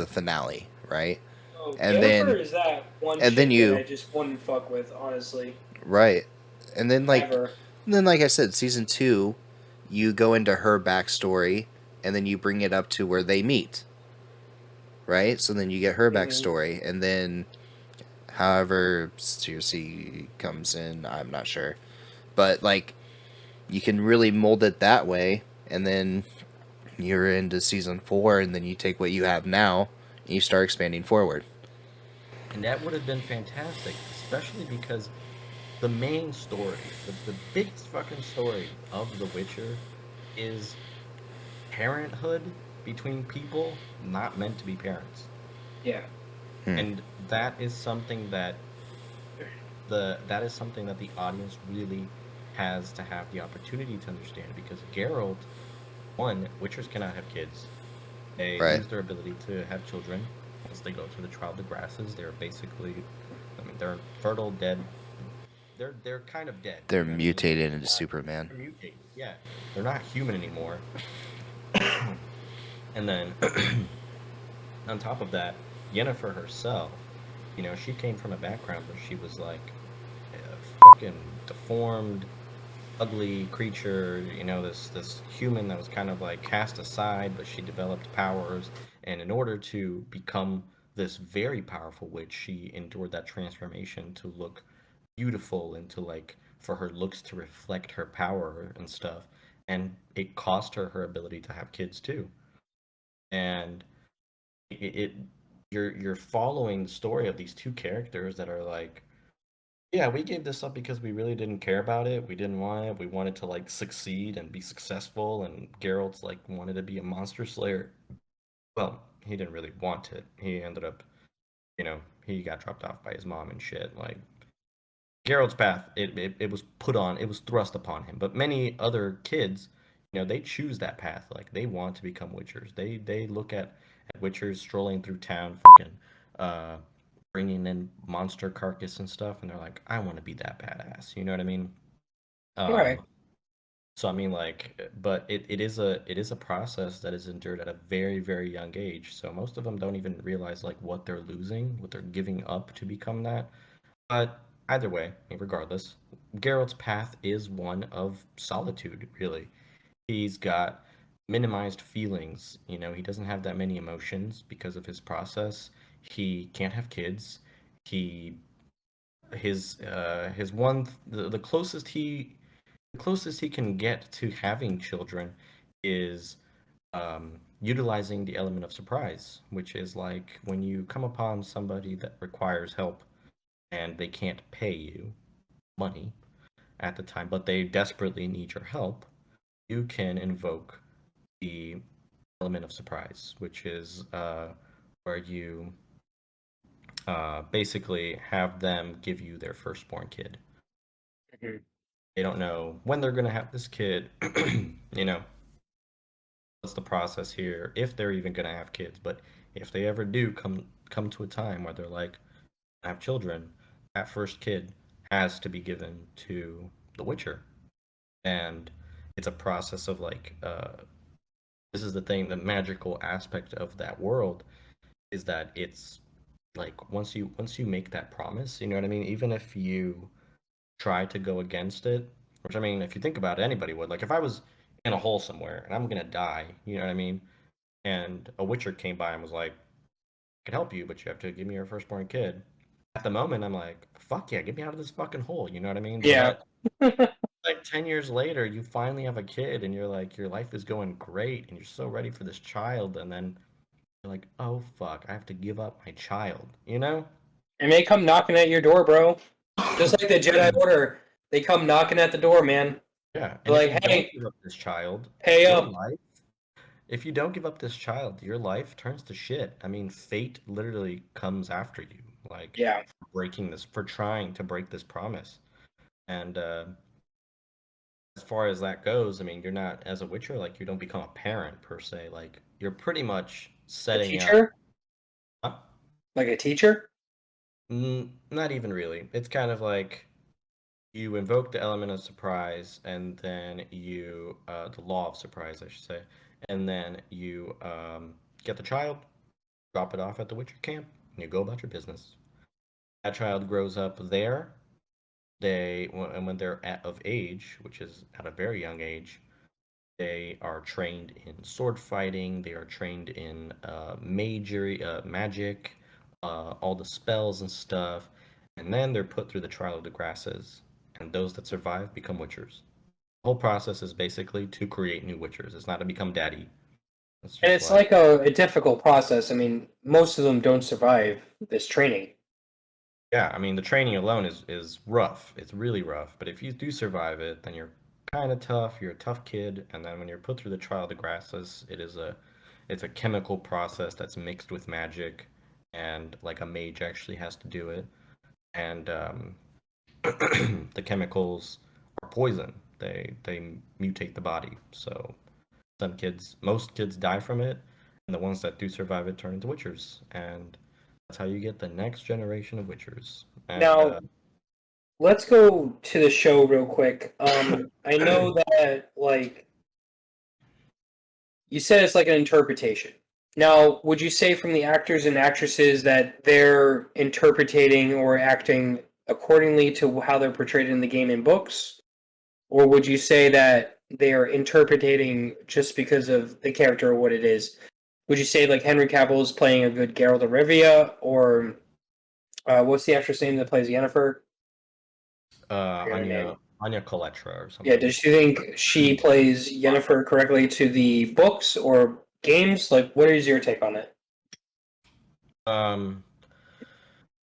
[SPEAKER 1] finale, right?
[SPEAKER 2] Oh,
[SPEAKER 1] And then
[SPEAKER 2] Yennefer is that one
[SPEAKER 1] and then
[SPEAKER 2] chick that
[SPEAKER 1] you
[SPEAKER 2] I just wouldn't fuck with, honestly.
[SPEAKER 1] right, and then
[SPEAKER 2] Ever.
[SPEAKER 1] like I said, season two, you go into her backstory, and then you bring it up to where they meet, right? So then you get her
[SPEAKER 2] Hmm.
[SPEAKER 1] backstory, and then however Circe comes in, I'm not sure, but like you can really mold it that way, and then you're into season four, and then you take what you have now and you start expanding forward.
[SPEAKER 3] that would have been fantastic, especially because the main story, the biggest fucking story of The Witcher is parenthood between people not meant to be parents.
[SPEAKER 2] Yeah.
[SPEAKER 1] Hmm.
[SPEAKER 3] And that is something that the audience really has to have the opportunity to understand, because Geralt, one, Witchers cannot have kids. They
[SPEAKER 1] Right.
[SPEAKER 3] lose their ability to have children once they go through the trial of the grasses. They're basically, I mean, they're fertile, dead. They're kind of dead.
[SPEAKER 1] They're
[SPEAKER 3] You know what I mean?
[SPEAKER 1] mutated into Superman.
[SPEAKER 3] They're mutated. Yeah, they're not human anymore. And then on top of that, Yennefer herself, she came from a background where she was like a fucking deformed, ugly creature, this human that was kind of like cast aside, but she developed powers, and in order to become this very powerful witch, she endured that transformation to look beautiful and to like for her looks to reflect her power and stuff, and it cost her her ability to have kids too. And it you're following the story of these two characters that are like, yeah, we gave this up because we really didn't care about it. We didn't want it. We wanted to like succeed and be successful. And Geralt's like wanted to be a monster slayer. Well, he didn't really want it. He ended up, he got dropped off by his mom and shit. Like Geralt's path, it was put on, it was thrust upon him. But many other kids, they choose that path. Like they want to become witchers. They look at witchers strolling through town, fucking, uh, bringing in monster carcass and stuff, and they're like, I want to be that badass. You know what I mean?
[SPEAKER 2] Right.
[SPEAKER 3] Um, so I mean, like, but it is a process that is endured at a very very young age. So most of them don't even realize like what they're losing, what they're giving up to become that. But either way, regardless, Geralt's path is one of solitude, really. He's got minimized feelings. He doesn't have that many emotions because of his process. He can't have kids. He his one the closest he can get to having children is utilizing the element of surprise, which is like when you come upon somebody that requires help and they can't pay you money at the time, but they desperately need your help, you can invoke the element of surprise, which is where you basically have them give you their firstborn kid.
[SPEAKER 2] Mhm.
[SPEAKER 3] They don't know when they're going to have this kid, you know, what's the process here, if they're even going to have kids. But if they ever do come to a time where they're like, I have children, that first kid has to be given to the Witcher. And it's a process of like this is the thing, the magical aspect of that world is that it's like once you make that promise, you know what I mean, even if you try to go against it, which I mean if you think about it, anybody would. Like if I was in a hole somewhere and I'm gonna die, you know what I mean, and a witcher came by and was like, I can help you, but you have to give me your firstborn kid. At the moment I'm like, fuck yeah, get me out of this fucking hole, you know what I mean?
[SPEAKER 2] Yeah.
[SPEAKER 3] But like 10 years later you finally have a kid and you're like your life is going great and you're so ready for this child, and then you're like, oh fuck, I have to give up my child, you know?
[SPEAKER 2] And they come knocking at your door, bro. Just like the Jedi Order. They come knocking at the door, man.
[SPEAKER 3] Yeah,
[SPEAKER 2] They're
[SPEAKER 3] and if you
[SPEAKER 2] like,
[SPEAKER 3] don't
[SPEAKER 2] hey,
[SPEAKER 3] give up this child,
[SPEAKER 2] pay
[SPEAKER 3] your
[SPEAKER 2] up.
[SPEAKER 3] life, if you don't give up this child, your life turns to shit. I mean, fate literally comes after you, like
[SPEAKER 2] Yeah.
[SPEAKER 3] for trying to break this promise. And as far as that goes, I mean, you're not as a Witcher, like you don't become a parent per se. Like you're pretty much
[SPEAKER 2] A
[SPEAKER 3] setting up.
[SPEAKER 2] teacher?
[SPEAKER 3] Huh?
[SPEAKER 2] Like a teacher?
[SPEAKER 3] Not even really. It's kind of like you invoke the element of surprise, and then the law of surprise, I should say, and then you get the child, drop it off at the Witcher camp, and you go about your business. That child grows up there. And when they're of age, which is at a very young age, they are trained in sword fighting. They are trained in magic, all the spells and stuff, and then they're put through the trial of the grasses. And those that survive become witchers. The whole process is basically to create new witchers. It's not to become daddy. It's
[SPEAKER 2] And
[SPEAKER 3] just
[SPEAKER 2] it's
[SPEAKER 3] like,
[SPEAKER 2] like a difficult process. I mean, most of them don't survive this training.
[SPEAKER 3] yeah, I mean, the training alone is rough. It's really rough. But if you do survive it, then you're kind of tough. You're a tough kid. And then when you're put through the trial of the grasses, it's a chemical process that's mixed with magic, and like a mage actually has to do it. And the chemicals are poison. They mutate the body. So most kids die from it, and the ones that do survive it turn into witchers, and that's how you get the next generation of witchers. And
[SPEAKER 2] Now, let's go to the show real quick. I know that, like, you said it's like an interpretation. Now, would you say from the actors and actresses that they're interpreting or acting accordingly to how they're portrayed in the game and books? Or would you say that they are interpreting just because of the character or what it is? Would you say like Henry Cavill is playing a good Geralt of Rivia, or what's the actress name that plays Yennefer? I forget her name.
[SPEAKER 3] Anya Coletra or
[SPEAKER 2] Yeah,
[SPEAKER 3] something.
[SPEAKER 2] does you think she plays Yennefer correctly to the books or games? Like, what is your take on it?
[SPEAKER 3] Um,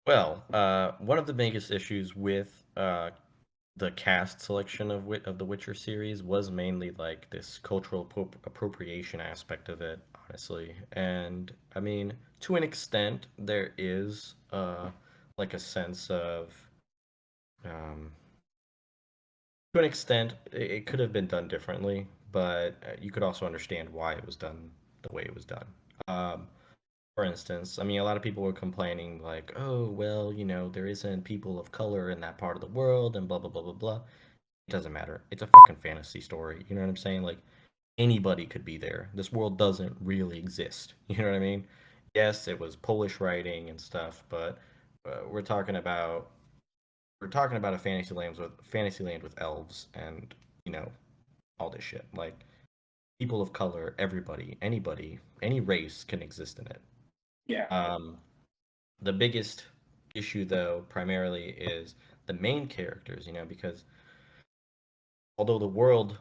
[SPEAKER 3] one of the biggest issues with the cast selection of the Witcher series was mainly like this cultural appropriation aspect of it, honestly. And I mean, to an extent, there is like a sense of um, to an extent, it could have been done differently, but you could also understand why it was done the way it was done. Um, for instance, I mean, a lot of people were complaining, like, oh, well, there isn't people of color in that part of the world, and blah, blah, blah, blah, blah. It doesn't matter. It's a fucking fantasy story. You know what I'm saying? Like, anybody could be there. This world doesn't really exist. You know what I mean? Yes, it was Polish writing and stuff, but we're talking about a fantasy land with elves and you know all this shit. Like people of color, everybody, anybody, any race can exist in it.
[SPEAKER 2] Yeah.
[SPEAKER 3] Um, the biggest issue, though, primarily is the main characters. Because although the world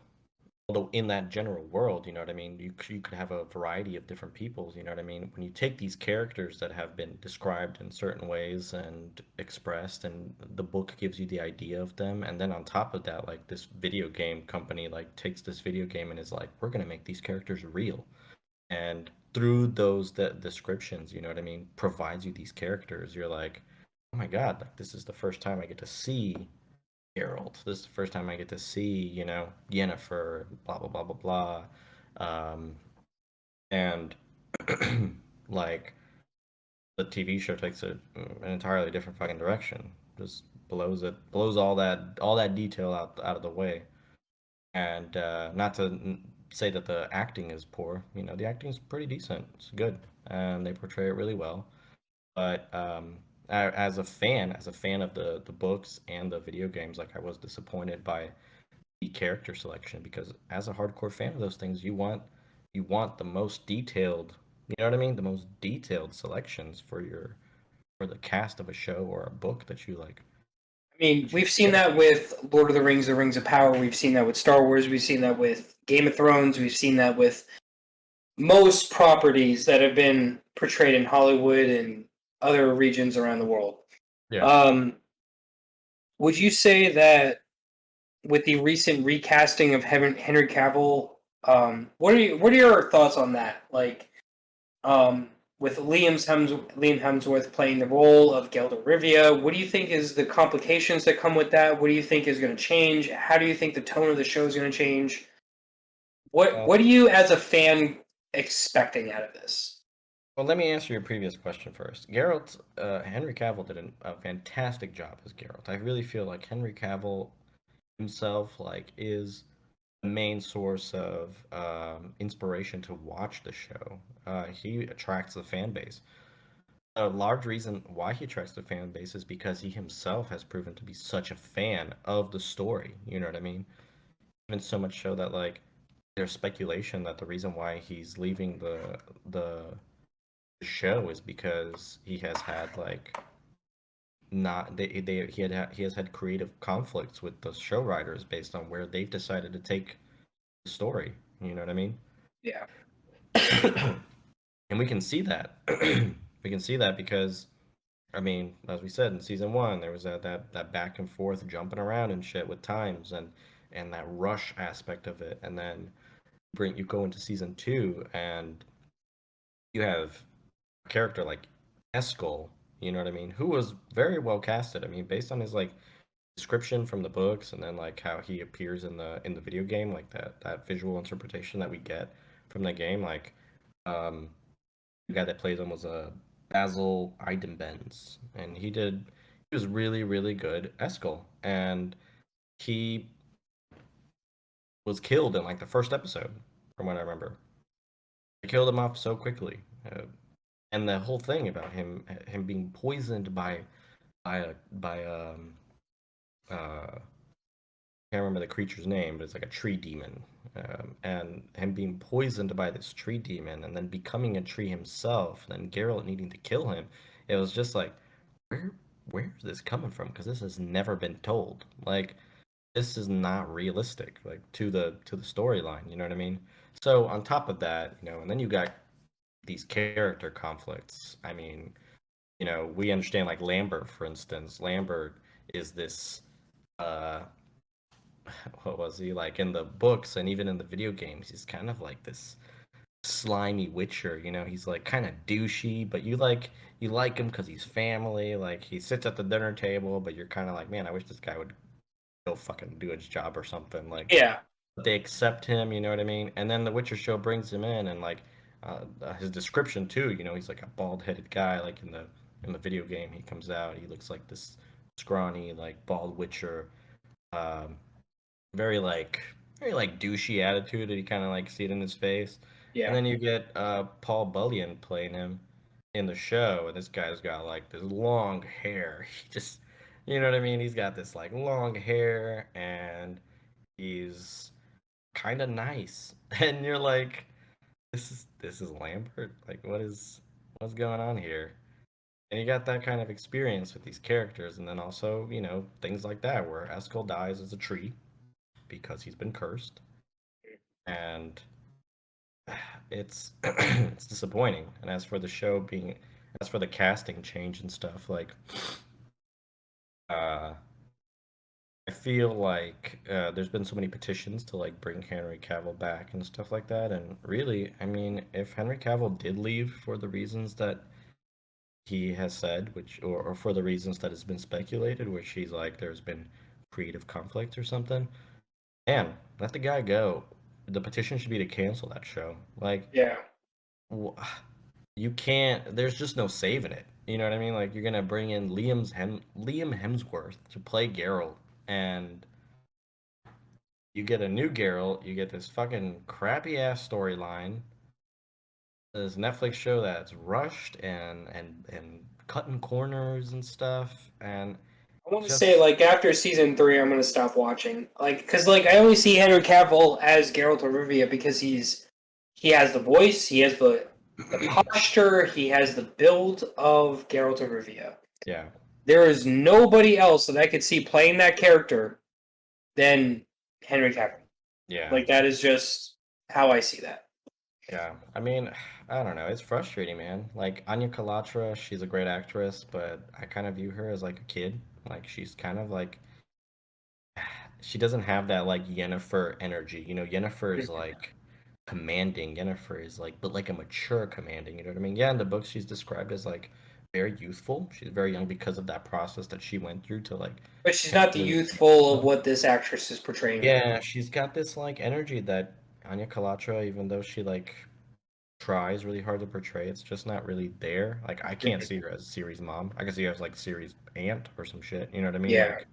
[SPEAKER 3] although in that general world, you know what I mean, you could have a variety of different peoples, you know what I mean? When you take these characters that have been described in certain ways and expressed, and the book gives you the idea of them, and then on top of that, like this video game company like takes this video game and is like, we're gonna make these characters real, and through those descriptions, you know what I mean, provides you these characters. You're like, oh my god, like this is the first time I get to see Geralt. This is the first time I get to see, Yennefer, blah blah blah blah blah, and like the TV show takes an entirely different fucking direction. Just blows all that detail out of the way, and not to say that the acting is poor. The acting is pretty decent. It's good, and they portray it really well. But as a fan of the books and the video games, like I was disappointed by the character selection, because as a hardcore fan of those things, you want the most detailed, you know what I mean, the most detailed selections for the cast of a show or a book that you like.
[SPEAKER 2] I mean,
[SPEAKER 3] That you
[SPEAKER 2] we've seen
[SPEAKER 3] get.
[SPEAKER 2] that with Lord of the Rings, The Rings of Power. We've seen that with Star Wars. We've seen that with Game of Thrones. We've seen that with most properties that have been portrayed in Hollywood and other regions around the world.
[SPEAKER 3] Yeah.
[SPEAKER 2] Um, would you say that with the recent recasting of Henry Cavill, what are your thoughts on that? Like, um, with Liam Hemsworth playing the role of Geralt of Rivia. What do you think is the complications that come with that? What do you think is going to change? How do you think the tone of the show is going to change? What are you, as a fan, expecting out of this?
[SPEAKER 3] Well, let me answer your previous question first. Geralt, Henry Cavill did a fantastic job as Geralt. I really feel like Henry Cavill himself, like, is the main source of inspiration to watch the show. He attracts the fan base. A large reason why he attracts the fan base is because he himself has proven to be such a fan of the story. You know what I mean? Even so much so that like there's speculation that the reason why he's leaving the show is because he has had like not he has had creative conflicts with the show writers based on where they've decided to take the story. You know what I mean?
[SPEAKER 2] Yeah.
[SPEAKER 3] And we can see that. We can see that because I mean, as we said in season one, there was that back and forth jumping around and shit with times and that rush aspect of it, and then you go into season two and you have a character like Eskel, you know what I mean, who was very well casted. I mean, based on his like description from the books and then like how he appears in the video game, like that visual interpretation that we get from the game, like um the guy that plays him was a Basil Eidenbenz, and he was really really good Eskel, and he was killed in like the first episode, from what I remember. They killed him off so quickly, and the whole thing about him being poisoned by can't remember the creature's name, but it's like a tree demon, and him being poisoned by this tree demon, and then becoming a tree himself, and then Geralt needing to kill him. It was just like, where where is this coming from? Because this has never been told. Like, this is not realistic, like to the storyline. You know what I mean? So on top of that, and then you got these character conflicts. I mean, we understand like Lambert, for instance. Lambert is this uh what was he like in the books and even in the video games? He's kind of like this slimy witcher. He's like kind of douchey, but you like him because he's family. Like, he sits at the dinner table, but you're kind of like, man, I wish this guy would go fucking do his job or something. Like,
[SPEAKER 2] Yeah.
[SPEAKER 3] they accept him, you know what I mean? And then the Witcher show brings him in, and like his description too, he's like a bald-headed guy. Like in the video game, he comes out, he looks like this scrawny, like bald Witcher, um, very like douchey attitude that you kind of like see it in his face. And
[SPEAKER 2] Yeah.
[SPEAKER 3] then you get Paul Bullion playing him in the show, and this guy's got like this long hair. He just, you know what I mean? He's got this like long hair, and he's kind of nice. And you're like, this is Lambert. Like, what's going on here? And you got that kind of experience with these characters, and then also, things like that where Eskel dies as a tree because he's been cursed, and it's it's disappointing. And as for the casting change and stuff, like, uh, I feel like there's been so many petitions to like bring Henry Cavill back and stuff like that, and really, I mean, if Henry Cavill did leave for the reasons that he has said, which or for the reasons that has been speculated, which he's like there's been creative conflict or something, man, let the guy go. The petition should be to cancel that show. Like,
[SPEAKER 2] Yeah.
[SPEAKER 3] wh- you can't. There's just no saving it. You know what I mean? Like, you're gonna bring in Liam Hemsworth to play Geralt, and you get a new Geralt. You get this fucking crappy ass storyline. This Netflix show that's rushed and cutting corners and stuff, and
[SPEAKER 2] I want to say,
[SPEAKER 3] just
[SPEAKER 2] like, after season 3, I'm going to stop watching. Like, because, like, I only see Henry Cavill as Geralt of Rivia because he has the voice, he has the posture, he has the build of Geralt of Rivia.
[SPEAKER 3] yeah,
[SPEAKER 2] There is nobody else that I could see playing that character than Henry Cavill.
[SPEAKER 3] yeah,
[SPEAKER 2] Like, that is just how I see that.
[SPEAKER 3] yeah. I mean, I don't know. It's frustrating, man. Like, Anya Kalatra, she's a great actress, but I kind of view her as like a kid. Like, she's kind of like she doesn't have that like Yennefer energy. Yennefer is like commanding. Yennefer is like, but like a mature commanding. You know what I mean? Yeah, in the book, she's described as like very youthful. She's very young because of that process that she went through to like
[SPEAKER 2] But she's not the
[SPEAKER 3] complete.
[SPEAKER 2] youthful of what this actress is portraying her.
[SPEAKER 3] Yeah, she's got this like energy that Anya Kalatra, even though she like tries really hard to portray, it's just not really there. Like I can't see her as Ciri's mom. I can see her as like Ciri's aunt or some shit. You know what I mean?
[SPEAKER 2] Yeah.
[SPEAKER 3] Like,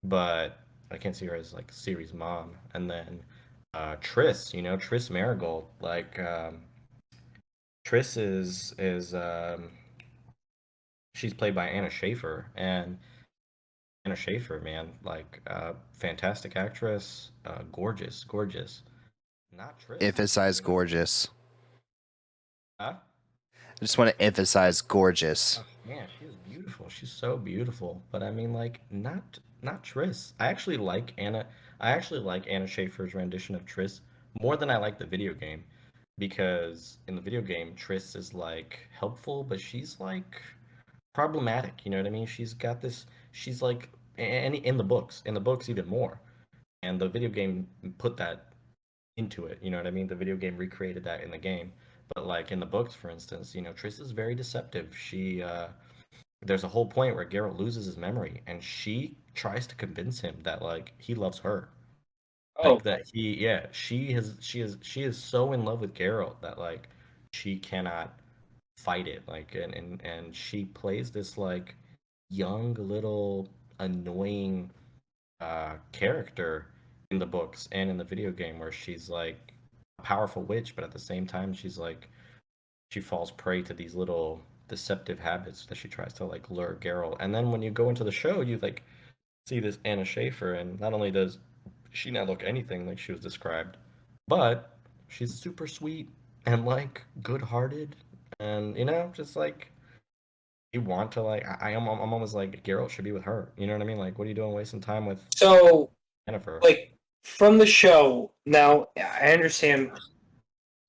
[SPEAKER 3] but I can't see her as like Ciri's mom. And then Triss, Triss Marigold, like Triss is she's played by Anna Schaefer, and Anna Schaefer, man, like fantastic actress, gorgeous, gorgeous. Not Triss.
[SPEAKER 1] Emphasize gorgeous.
[SPEAKER 3] Huh?
[SPEAKER 1] I just want to emphasize gorgeous.
[SPEAKER 3] Oh, man, she is beautiful. She's so beautiful. But I mean, like, not Triss. I actually like Anna Schaefer's rendition of Triss more than I like the video game, because in the video game, Triss is like helpful, but she's like problematic. You know what I mean? She's got this. She's like, and in the books even more. And the video game put that into it. You know what I mean? The video game recreated that in the game. But like in the books, for instance, Triss is very deceptive. There's a whole point where Geralt loses his memory, and she tries to convince him that like he loves her,
[SPEAKER 2] Oh,
[SPEAKER 3] like that yeah, she is so in love with Geralt that like she cannot fight it. Like and she plays this like young little annoying character in the books and in the video game, where she's like a powerful witch, but at the same time she falls prey to these little deceptive habits that she tries to like lure Geralt. And then when you go into the show, you like see this Anna Schaefer, and not only does she not look anything like she was described, but she's super sweet and like good-hearted, and just like you want to like I'm almost like Geralt should be with her. You know what I mean? Like, what are you doing wasting time with
[SPEAKER 2] so
[SPEAKER 3] Jennifer?
[SPEAKER 2] like from the show. Now I understand.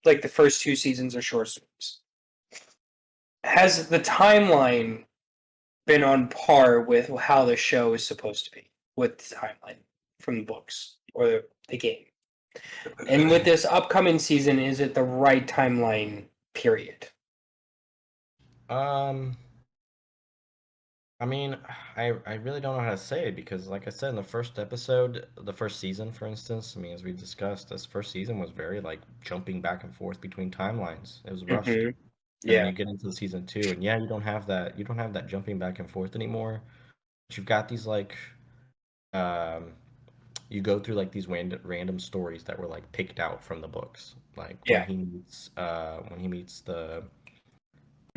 [SPEAKER 2] Like the first two seasons are short stories. Has the timeline been on par with how the show is supposed to be with the timeline from the books or the game? And with this upcoming season, is it the right timeline? Period.
[SPEAKER 3] Um, I mean, I really don't know how to say it, because, like I said, in the first episode, the first season, for instance, I mean, as we've discussed, this first season was very like jumping back and forth between timelines. It was rushed,
[SPEAKER 2] Mm-hmm.
[SPEAKER 3] and then
[SPEAKER 2] Yeah,
[SPEAKER 3] you get into the season two, and yeah, you don't have that. You don't have that jumping back and forth anymore. But you've got these like, um, you go through like these random stories that were like picked out from the books, like
[SPEAKER 2] yeah,
[SPEAKER 3] when he meets the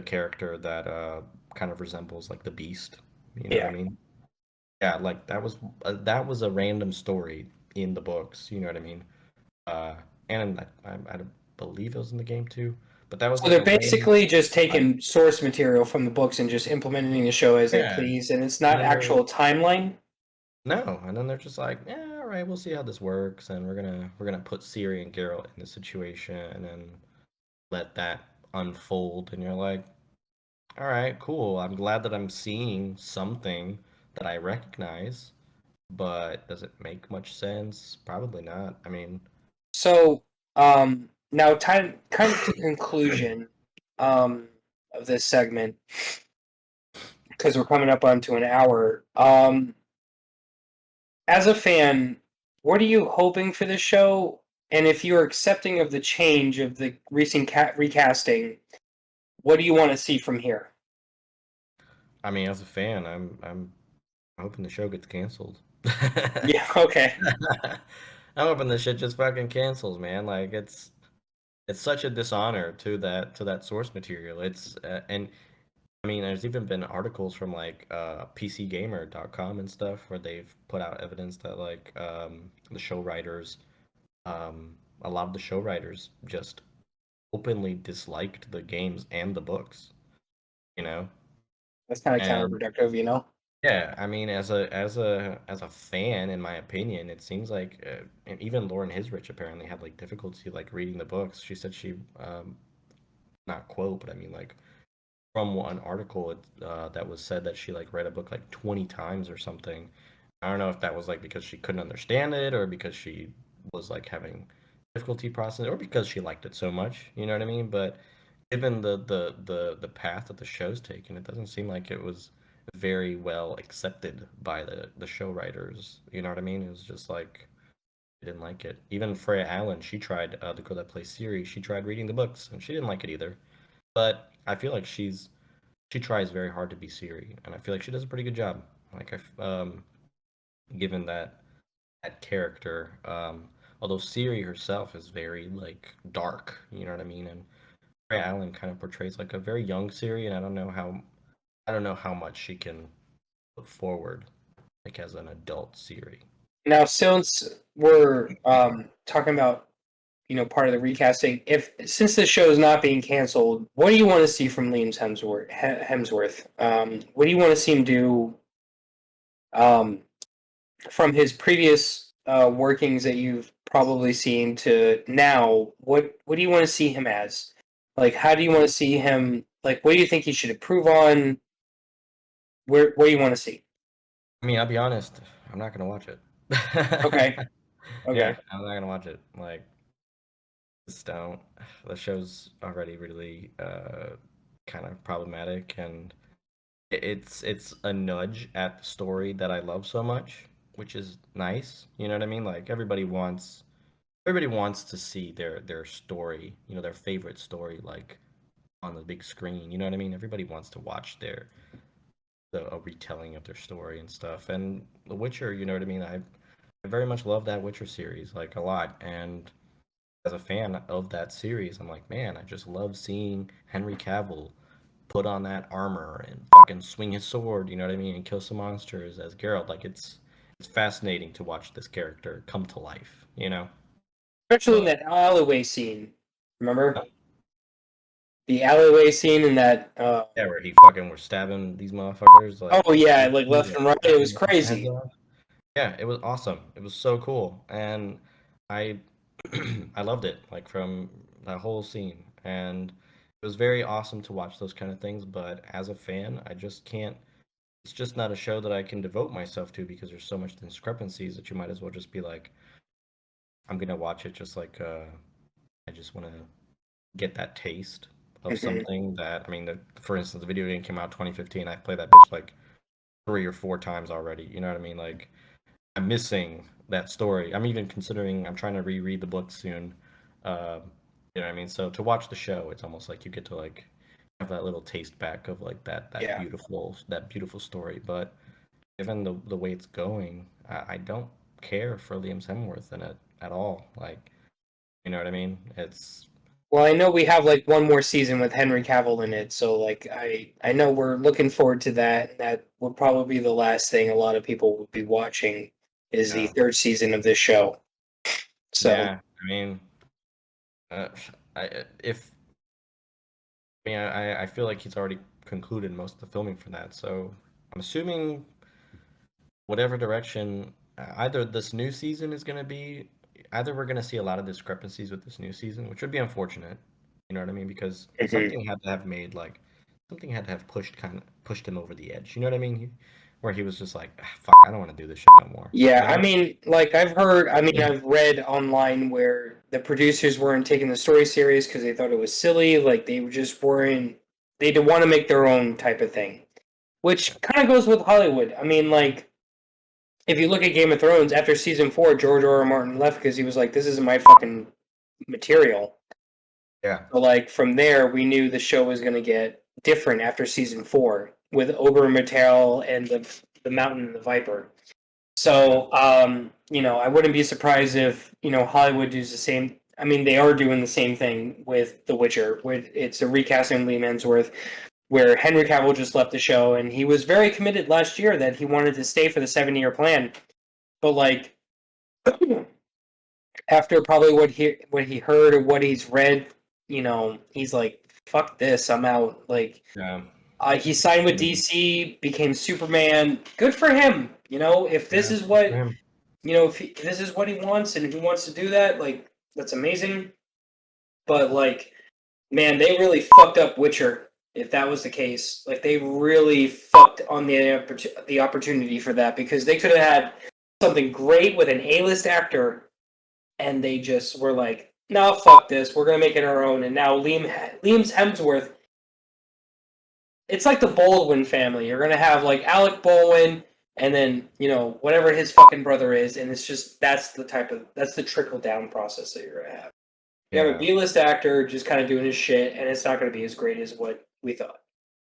[SPEAKER 3] character that kind of resembles like the Beast. You know what I
[SPEAKER 2] yeah.
[SPEAKER 3] mean? Yeah, like that was a random story in the books. You know what I mean? Uh, and I believe it was in the game too. But that was
[SPEAKER 2] So
[SPEAKER 3] like
[SPEAKER 2] they're
[SPEAKER 3] a random,
[SPEAKER 2] basically just
[SPEAKER 3] like,
[SPEAKER 2] taking source material from the books and just implementing the show as they
[SPEAKER 3] yeah.
[SPEAKER 2] please, and it's
[SPEAKER 3] And
[SPEAKER 2] not
[SPEAKER 3] then they're
[SPEAKER 2] actual timeline.
[SPEAKER 3] no, and then they're just like, yeah, all right, we'll see how this works, and we're gonna put Ciri and Geralt in this situation, and let that unfold. And you're like, all right, cool. I'm glad that I'm seeing something that I recognize, but does it make much sense? Probably not. I mean,
[SPEAKER 2] So, now time kind of to conclusion of this segment, because we're coming up onto an hour. As a fan, what are you hoping for this show? And if you're accepting of the change of the recent recasting, what do you want to see from here?
[SPEAKER 3] I mean, as a fan, I'm hoping the show gets canceled.
[SPEAKER 2] Yeah, okay.
[SPEAKER 3] I'm hoping this shit just fucking cancels, man. Like it's such a dishonor to that source material. And I mean, there's even been articles from like PCGamer.com and stuff, where they've put out evidence that like the show writers, a lot of the show writers just openly disliked the games and the books, you know?
[SPEAKER 2] That's kind of
[SPEAKER 3] And
[SPEAKER 2] counterproductive, you know?
[SPEAKER 3] yeah, I mean, as a fan, in my opinion, it seems like, and even Lauren Hisrich apparently had like difficulty like reading the books. She said she, not quote, but I mean like from one article that was said that she like read a book like 20 times or something. I don't know if that was like because she couldn't understand it, or because she was like having difficulty process, or because she liked it so much. You know what I mean? But given the path that the show's taken, it doesn't seem like it was very well accepted by the show writers. You know what I mean? It was just like I didn't like it. Even Freya Allen, she tried the girl that plays Siri. She tried reading the books, and she didn't like it either. But I feel like she tries very hard to be Siri, and I feel like she does a pretty good job. Like given that character, although Siri herself is very like dark, you know what I mean, and Ray Allen kind of portrays like a very young Siri, and I don't know how much she can put forward like as an adult Siri.
[SPEAKER 2] Now, since we're talking about part of the recasting, if since the show is not being canceled, what do you want to see from Liam Hemsworth? What do you want to see him do um, from his previous workings that you've probably seen to now? What do you want to see him as? Like, how do you want to see him? Like, what do you think he should improve on? Where do you want to see?
[SPEAKER 3] I mean, I'll be honest, I'm not gonna watch it.
[SPEAKER 2] Okay,
[SPEAKER 3] Yeah,
[SPEAKER 2] okay.
[SPEAKER 3] I'm not gonna watch it. Like, just don't. The show's already really kind of problematic, and it's a nudge at the story that I love so much, which is nice. You know what I mean? Like everybody wants to see their story, you know, their favorite story, like on the big screen. You know what I mean? Everybody wants to watch a retelling of their story and stuff. And The Witcher, you know what I mean? I very much love that Witcher series, like a lot. And as a fan of that series, I'm like, man, I just love seeing Henry Cavill put on that armor and fucking swing his sword, you know what I mean, and kill some monsters as Geralt. Like it's fascinating to watch this character come to life, you know?
[SPEAKER 2] Especially in
[SPEAKER 3] But
[SPEAKER 2] that alleyway scene. Remember the alleyway scene in that?
[SPEAKER 3] yeah, where he fucking was stabbing these motherfuckers like
[SPEAKER 2] Oh yeah, like left
[SPEAKER 3] and
[SPEAKER 2] and right. It was
[SPEAKER 3] chopping their fucking heads
[SPEAKER 2] crazy.
[SPEAKER 3] off. Yeah, it was awesome. It was so cool. And I I loved it, like from that whole scene. And it was very awesome to watch those kind of things, but as a fan, I just can't it's just not a show that I can devote myself to because there's so much discrepancies that you might as well just be like, I'm gonna watch it just like I just want to get that taste of
[SPEAKER 2] Mhm.
[SPEAKER 3] something that I mean, for instance, the video game came out 2015. I've played that bitch like 3 or 4 times already. You know what I mean? Like I'm missing that story. I'm even considering I'm trying to reread the book soon. Uh, you know what I mean? So to watch the show, it's almost like you get to like have that little taste back of like
[SPEAKER 2] Yeah.
[SPEAKER 3] that beautiful story. But given the way it's going, I don't care for Liam Hemsworth in it at all. Like, you know what I mean? It's
[SPEAKER 2] Well, I know we have like one more season with Henry Cavill in it, so like I know we're looking forward to that. That will probably be the last thing a lot of people will be watching is the
[SPEAKER 3] uh,
[SPEAKER 2] third season of this show. So,
[SPEAKER 3] yeah. I mean, uh, if I mean, I feel like he's already concluded most of the filming for that. So I'm assuming whatever direction either this new season is going to be, either we're going to see a lot of discrepancies with this new season, which would be unfortunate. You know what I mean? Because
[SPEAKER 2] mhm.
[SPEAKER 3] something had to have pushed him over the edge. You know what I mean? Where he was just like, "Ah, fuck, I don't want to do this shit no more."
[SPEAKER 2] Yeah,
[SPEAKER 3] You
[SPEAKER 2] I
[SPEAKER 3] know?
[SPEAKER 2] mean, like I've read online where the producers weren't taking the story serious because they thought it was silly. Like they just weren't. They didn't want to make their own type of thing, which kind of goes with Hollywood. I mean, like if you look at Game of Thrones after season four, George R. R. Martin left because he was like, "This isn't my fucking material."
[SPEAKER 3] Yeah.
[SPEAKER 2] So like from there, we knew the show was going to get different after season four with Oberyn Martell and the Mountain and the Viper.
[SPEAKER 3] Yeah.
[SPEAKER 2] So, I wouldn't be surprised if, Hollywood does the same. I mean, they are doing the same thing with The Witcher. With it's a recasting of Liam Hemsworth, where Henry Cavill just left the show, and he was very committed last year that he wanted to stay for the 7-year plan. But like after probably what he heard or what he's read, he's like, "Fuck this, I'm out." Like
[SPEAKER 3] Yeah.
[SPEAKER 2] he signed with
[SPEAKER 3] Mhm.
[SPEAKER 2] DC, became Superman. Good for him. If this
[SPEAKER 3] Yeah.
[SPEAKER 2] is
[SPEAKER 3] Good for
[SPEAKER 2] what
[SPEAKER 3] him.
[SPEAKER 2] if this is what he wants and he wants to do that, like that's amazing. But like, man, they really fucked up Witcher. If that was the case, like they really fucked on the opportunity for that because they could have had something great with an A-list actor and they just were like, "No, fuck this. We're gonna make it our own." And now Liam's Hemsworth. It's like the Baldwin family. You're gonna have like Alec Baldwin, and then whatever his fucking brother is, and it's just that's the trickle down process that you're gonna have. You have a
[SPEAKER 3] Yeah.
[SPEAKER 2] B-list actor just kind of doing his shit, and it's not gonna be as great as what we thought.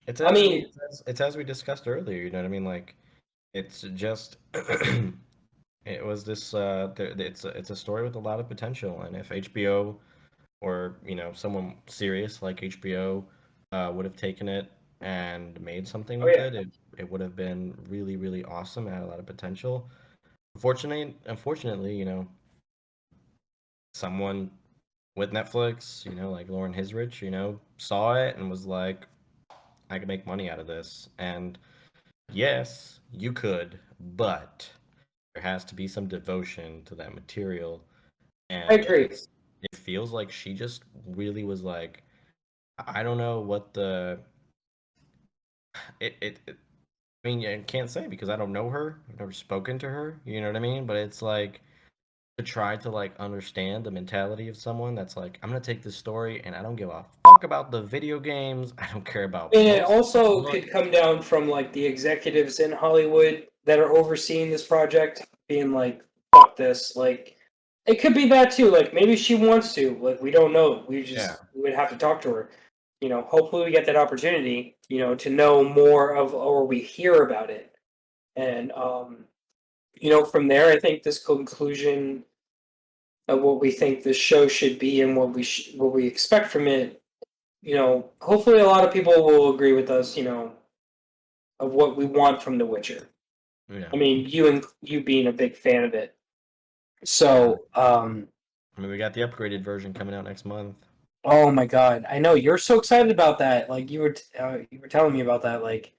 [SPEAKER 3] It's
[SPEAKER 2] I
[SPEAKER 3] as we
[SPEAKER 2] mean,
[SPEAKER 3] it's as we discussed earlier. You know what I mean? Like, it's just it was this. It's a story with a lot of potential, and if HBO or someone serious like HBO would have taken it and made something
[SPEAKER 2] oh
[SPEAKER 3] with
[SPEAKER 2] yeah,
[SPEAKER 3] it would have been really really awesome. It had a lot of potential. Unfortunately, someone with Netflix, like Lauren Hisrich, saw it and was like, I can make money out of this. And yes, you could, but there has to be some devotion to that material.
[SPEAKER 2] I
[SPEAKER 3] And
[SPEAKER 2] agree.
[SPEAKER 3] it feels like she just really was like, I don't know what the it I mean, I can't say because I don't know her. I've never spoken to her. You know what I mean? But it's like to try to like understand the mentality of someone that's like, I'm gonna take this story and I don't give a fuck about the video games. I don't care about
[SPEAKER 2] And it
[SPEAKER 3] most of the
[SPEAKER 2] also
[SPEAKER 3] book.
[SPEAKER 2] could come down from like the executives in Hollywood that are overseeing this project being like, "Fuck this!" Like, it could be that too. Like, maybe she wants to. Like, we don't know.
[SPEAKER 3] Yeah.
[SPEAKER 2] We would have to talk to her. Hopefully we get that opportunity. To know more of, or we hear about it, and from there, I think this conclusion of what we think this show should be and what we expect from it. Hopefully a lot of people will agree with us. Of what we want from The Witcher.
[SPEAKER 3] Yeah.
[SPEAKER 2] I mean, you being a big fan of it.
[SPEAKER 3] Yeah.
[SPEAKER 2] So,
[SPEAKER 3] I mean, we got the upgraded version coming out next month.
[SPEAKER 2] oh my god, I know you're so excited about that. Like you were telling me about that, like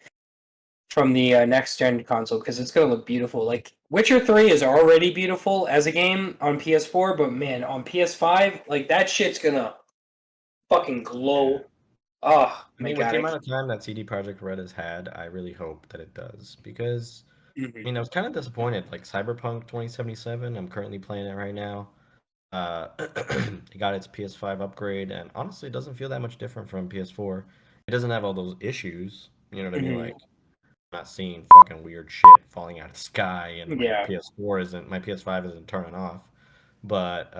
[SPEAKER 2] from the next gen console, because it's gonna look beautiful. Like Witcher 3 is already beautiful as a game on PS4, but man, on PS5, like that shit's gonna fucking
[SPEAKER 3] Yeah.
[SPEAKER 2] glow. Oh
[SPEAKER 3] I
[SPEAKER 2] my
[SPEAKER 3] mean, with
[SPEAKER 2] god,
[SPEAKER 3] the amount of time that CD Projekt Red has had, I really hope that it does because
[SPEAKER 2] Mhm.
[SPEAKER 3] I was kind of disappointed. Like Cyberpunk 2077, I'm currently playing it right now. Uh, it got its PS5 upgrade, and honestly, it doesn't feel that much different from PS4. It doesn't have all those issues. You know what I mean?
[SPEAKER 2] Mhm.
[SPEAKER 3] Like, I'm not seeing fucking weird shit falling out of the sky, and
[SPEAKER 2] Yeah.
[SPEAKER 3] my PS5 isn't turning off. But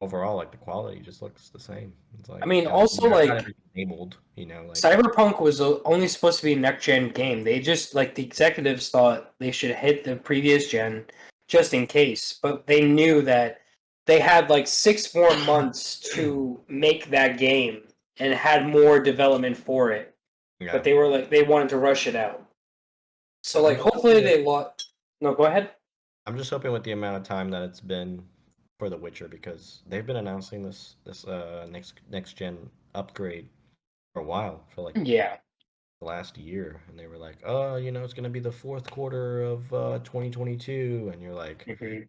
[SPEAKER 3] overall, like the quality just looks the same. It's
[SPEAKER 2] I
[SPEAKER 3] like
[SPEAKER 2] mean, also
[SPEAKER 3] I've got
[SPEAKER 2] like
[SPEAKER 3] everything enabled. Like
[SPEAKER 2] Cyberpunk was only supposed to be a next gen game. They just like the executives thought they should hit the previous gen just in case, but they knew that they had like 6 more months to make that game and had more development for it. But
[SPEAKER 3] yeah.
[SPEAKER 2] they were like they wanted to rush it out. So
[SPEAKER 3] I'm
[SPEAKER 2] like
[SPEAKER 3] just hoping
[SPEAKER 2] hopefully
[SPEAKER 3] that
[SPEAKER 2] they lost. No, go ahead.
[SPEAKER 3] I'm just hoping with the amount of time that it's been for The Witcher because they've been announcing this next gen upgrade for a while, for like
[SPEAKER 2] Yeah.
[SPEAKER 3] the last year, and they were like, "Oh, it's gonna be the fourth quarter of 2022," and you're like,
[SPEAKER 2] Mhm.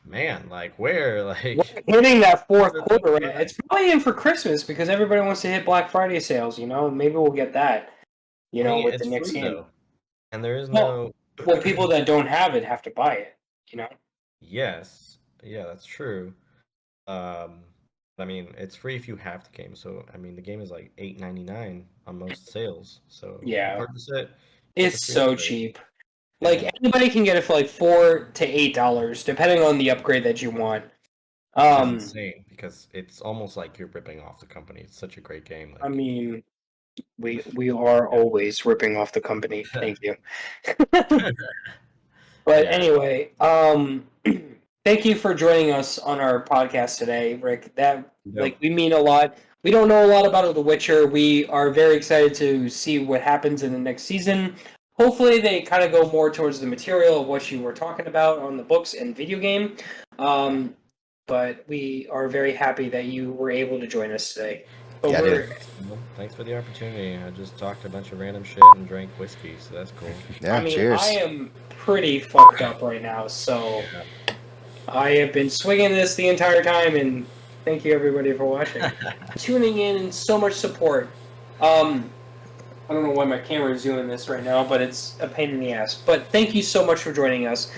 [SPEAKER 3] "Man, like where?
[SPEAKER 2] We're
[SPEAKER 3] Like
[SPEAKER 2] hitting that
[SPEAKER 3] where's
[SPEAKER 2] fourth
[SPEAKER 3] the
[SPEAKER 2] quarter. Right?
[SPEAKER 3] time?"
[SPEAKER 2] It's probably in for Christmas because everybody wants to hit Black Friday sales. Maybe we'll get that.
[SPEAKER 3] I mean,
[SPEAKER 2] With the
[SPEAKER 3] it's
[SPEAKER 2] next
[SPEAKER 3] free
[SPEAKER 2] game.
[SPEAKER 3] though, and there is
[SPEAKER 2] Well,
[SPEAKER 3] no.
[SPEAKER 2] well, people that don't have it have to buy it. You know.
[SPEAKER 3] Yes, yeah, that's true. Um, I mean, it's free if you have the game. So, I mean, the game is like 8.99 on most sales. So, if you
[SPEAKER 2] Yeah,
[SPEAKER 3] purchase it, get the
[SPEAKER 2] it's
[SPEAKER 3] free
[SPEAKER 2] so
[SPEAKER 3] upgrade.
[SPEAKER 2] cheap. Like
[SPEAKER 3] And
[SPEAKER 2] anybody can get it for like $4 to $8, depending on the upgrade that you want.
[SPEAKER 3] which is
[SPEAKER 2] Um,
[SPEAKER 3] insane because it's almost like you're ripping off the company. It's such a great game.
[SPEAKER 2] I
[SPEAKER 3] Like,
[SPEAKER 2] mean, we are always ripping off the company. Thank you. But
[SPEAKER 3] yeah,
[SPEAKER 2] anyway, thank you for joining us on our podcast today, Rick. That
[SPEAKER 3] no,
[SPEAKER 2] we mean a lot. We don't know a lot about The Witcher. We are very excited to see what happens in the next season. Hopefully, they kind of go more towards the material of what you were talking about on the books and video game. Um, but we are very happy that you were able to join us today. But
[SPEAKER 1] Yeah, dude.
[SPEAKER 2] we're,
[SPEAKER 3] thanks for the opportunity. I just talked a bunch of random shit and drank whiskey, so that's cool.
[SPEAKER 2] I
[SPEAKER 1] Yeah,
[SPEAKER 2] mean, I
[SPEAKER 1] cheers.
[SPEAKER 2] am pretty fucked up right now, so.
[SPEAKER 3] Yeah.
[SPEAKER 2] I have been swinging this the entire time, and thank you everybody for watching, tuning in, and so much support. I don't know why my camera is doing this right now, but it's a pain in the ass. But thank you so much for joining us.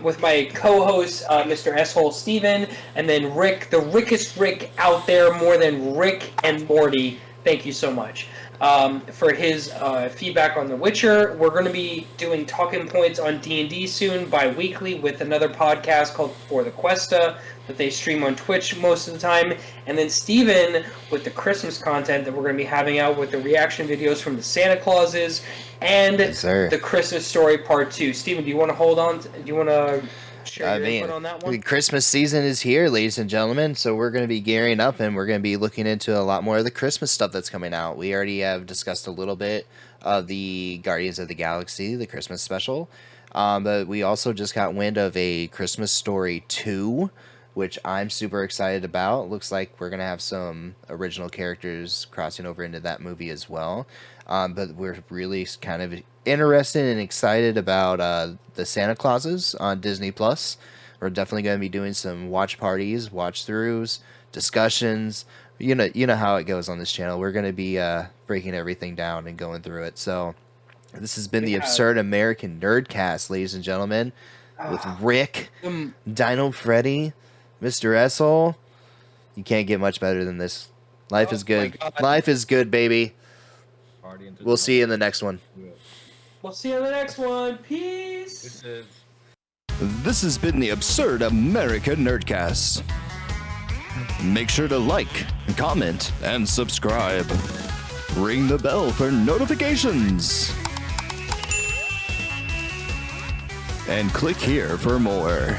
[SPEAKER 2] with my co-host, Mr. S-Hole Steven, and then Rick, the Rickest Rick out there, more than Rick and Morty. Thank you so much. For his feedback on The Witcher. We're going to be doing talking points on D&D soon, bi-weekly, with another podcast called For the Questa that they stream on Twitch most of the time. And then Steven with the Christmas content that we're going to be having out with the reaction videos from the Santa Clauses and the Christmas Story Part 2. Steven, do you want to hold on? Do you want to share your input on that one?
[SPEAKER 1] The Christmas season is here, ladies and gentlemen, so we're going to be gearing up and we're going to be looking into a lot more of the Christmas stuff that's coming out. We already have discussed a little bit of the Guardians of the Galaxy, the Christmas special, but we also just got wind of a Christmas Story 2, which I'm super excited about. Looks like we're going to have some original characters crossing over into that movie as well. But we're really kind of interested and excited about the Santa Clauses on Disney Plus. We're definitely going to be doing some watch parties, watch throughs, discussions. You know how it goes on this channel. We're going to be breaking everything down and going through it. So this has been the Absurd American Nerdcast, ladies and gentlemen, with Rick, Dino Freddy, Mr. Essel. You can't get much better than this. Life is good. Life is good, baby. We'll see you in the next one.
[SPEAKER 2] We'll see you in the next one. Peace.
[SPEAKER 1] This has been the Absurd American Nerdcast. Make sure to like, comment, and subscribe. Ring the bell for notifications. And click here for more.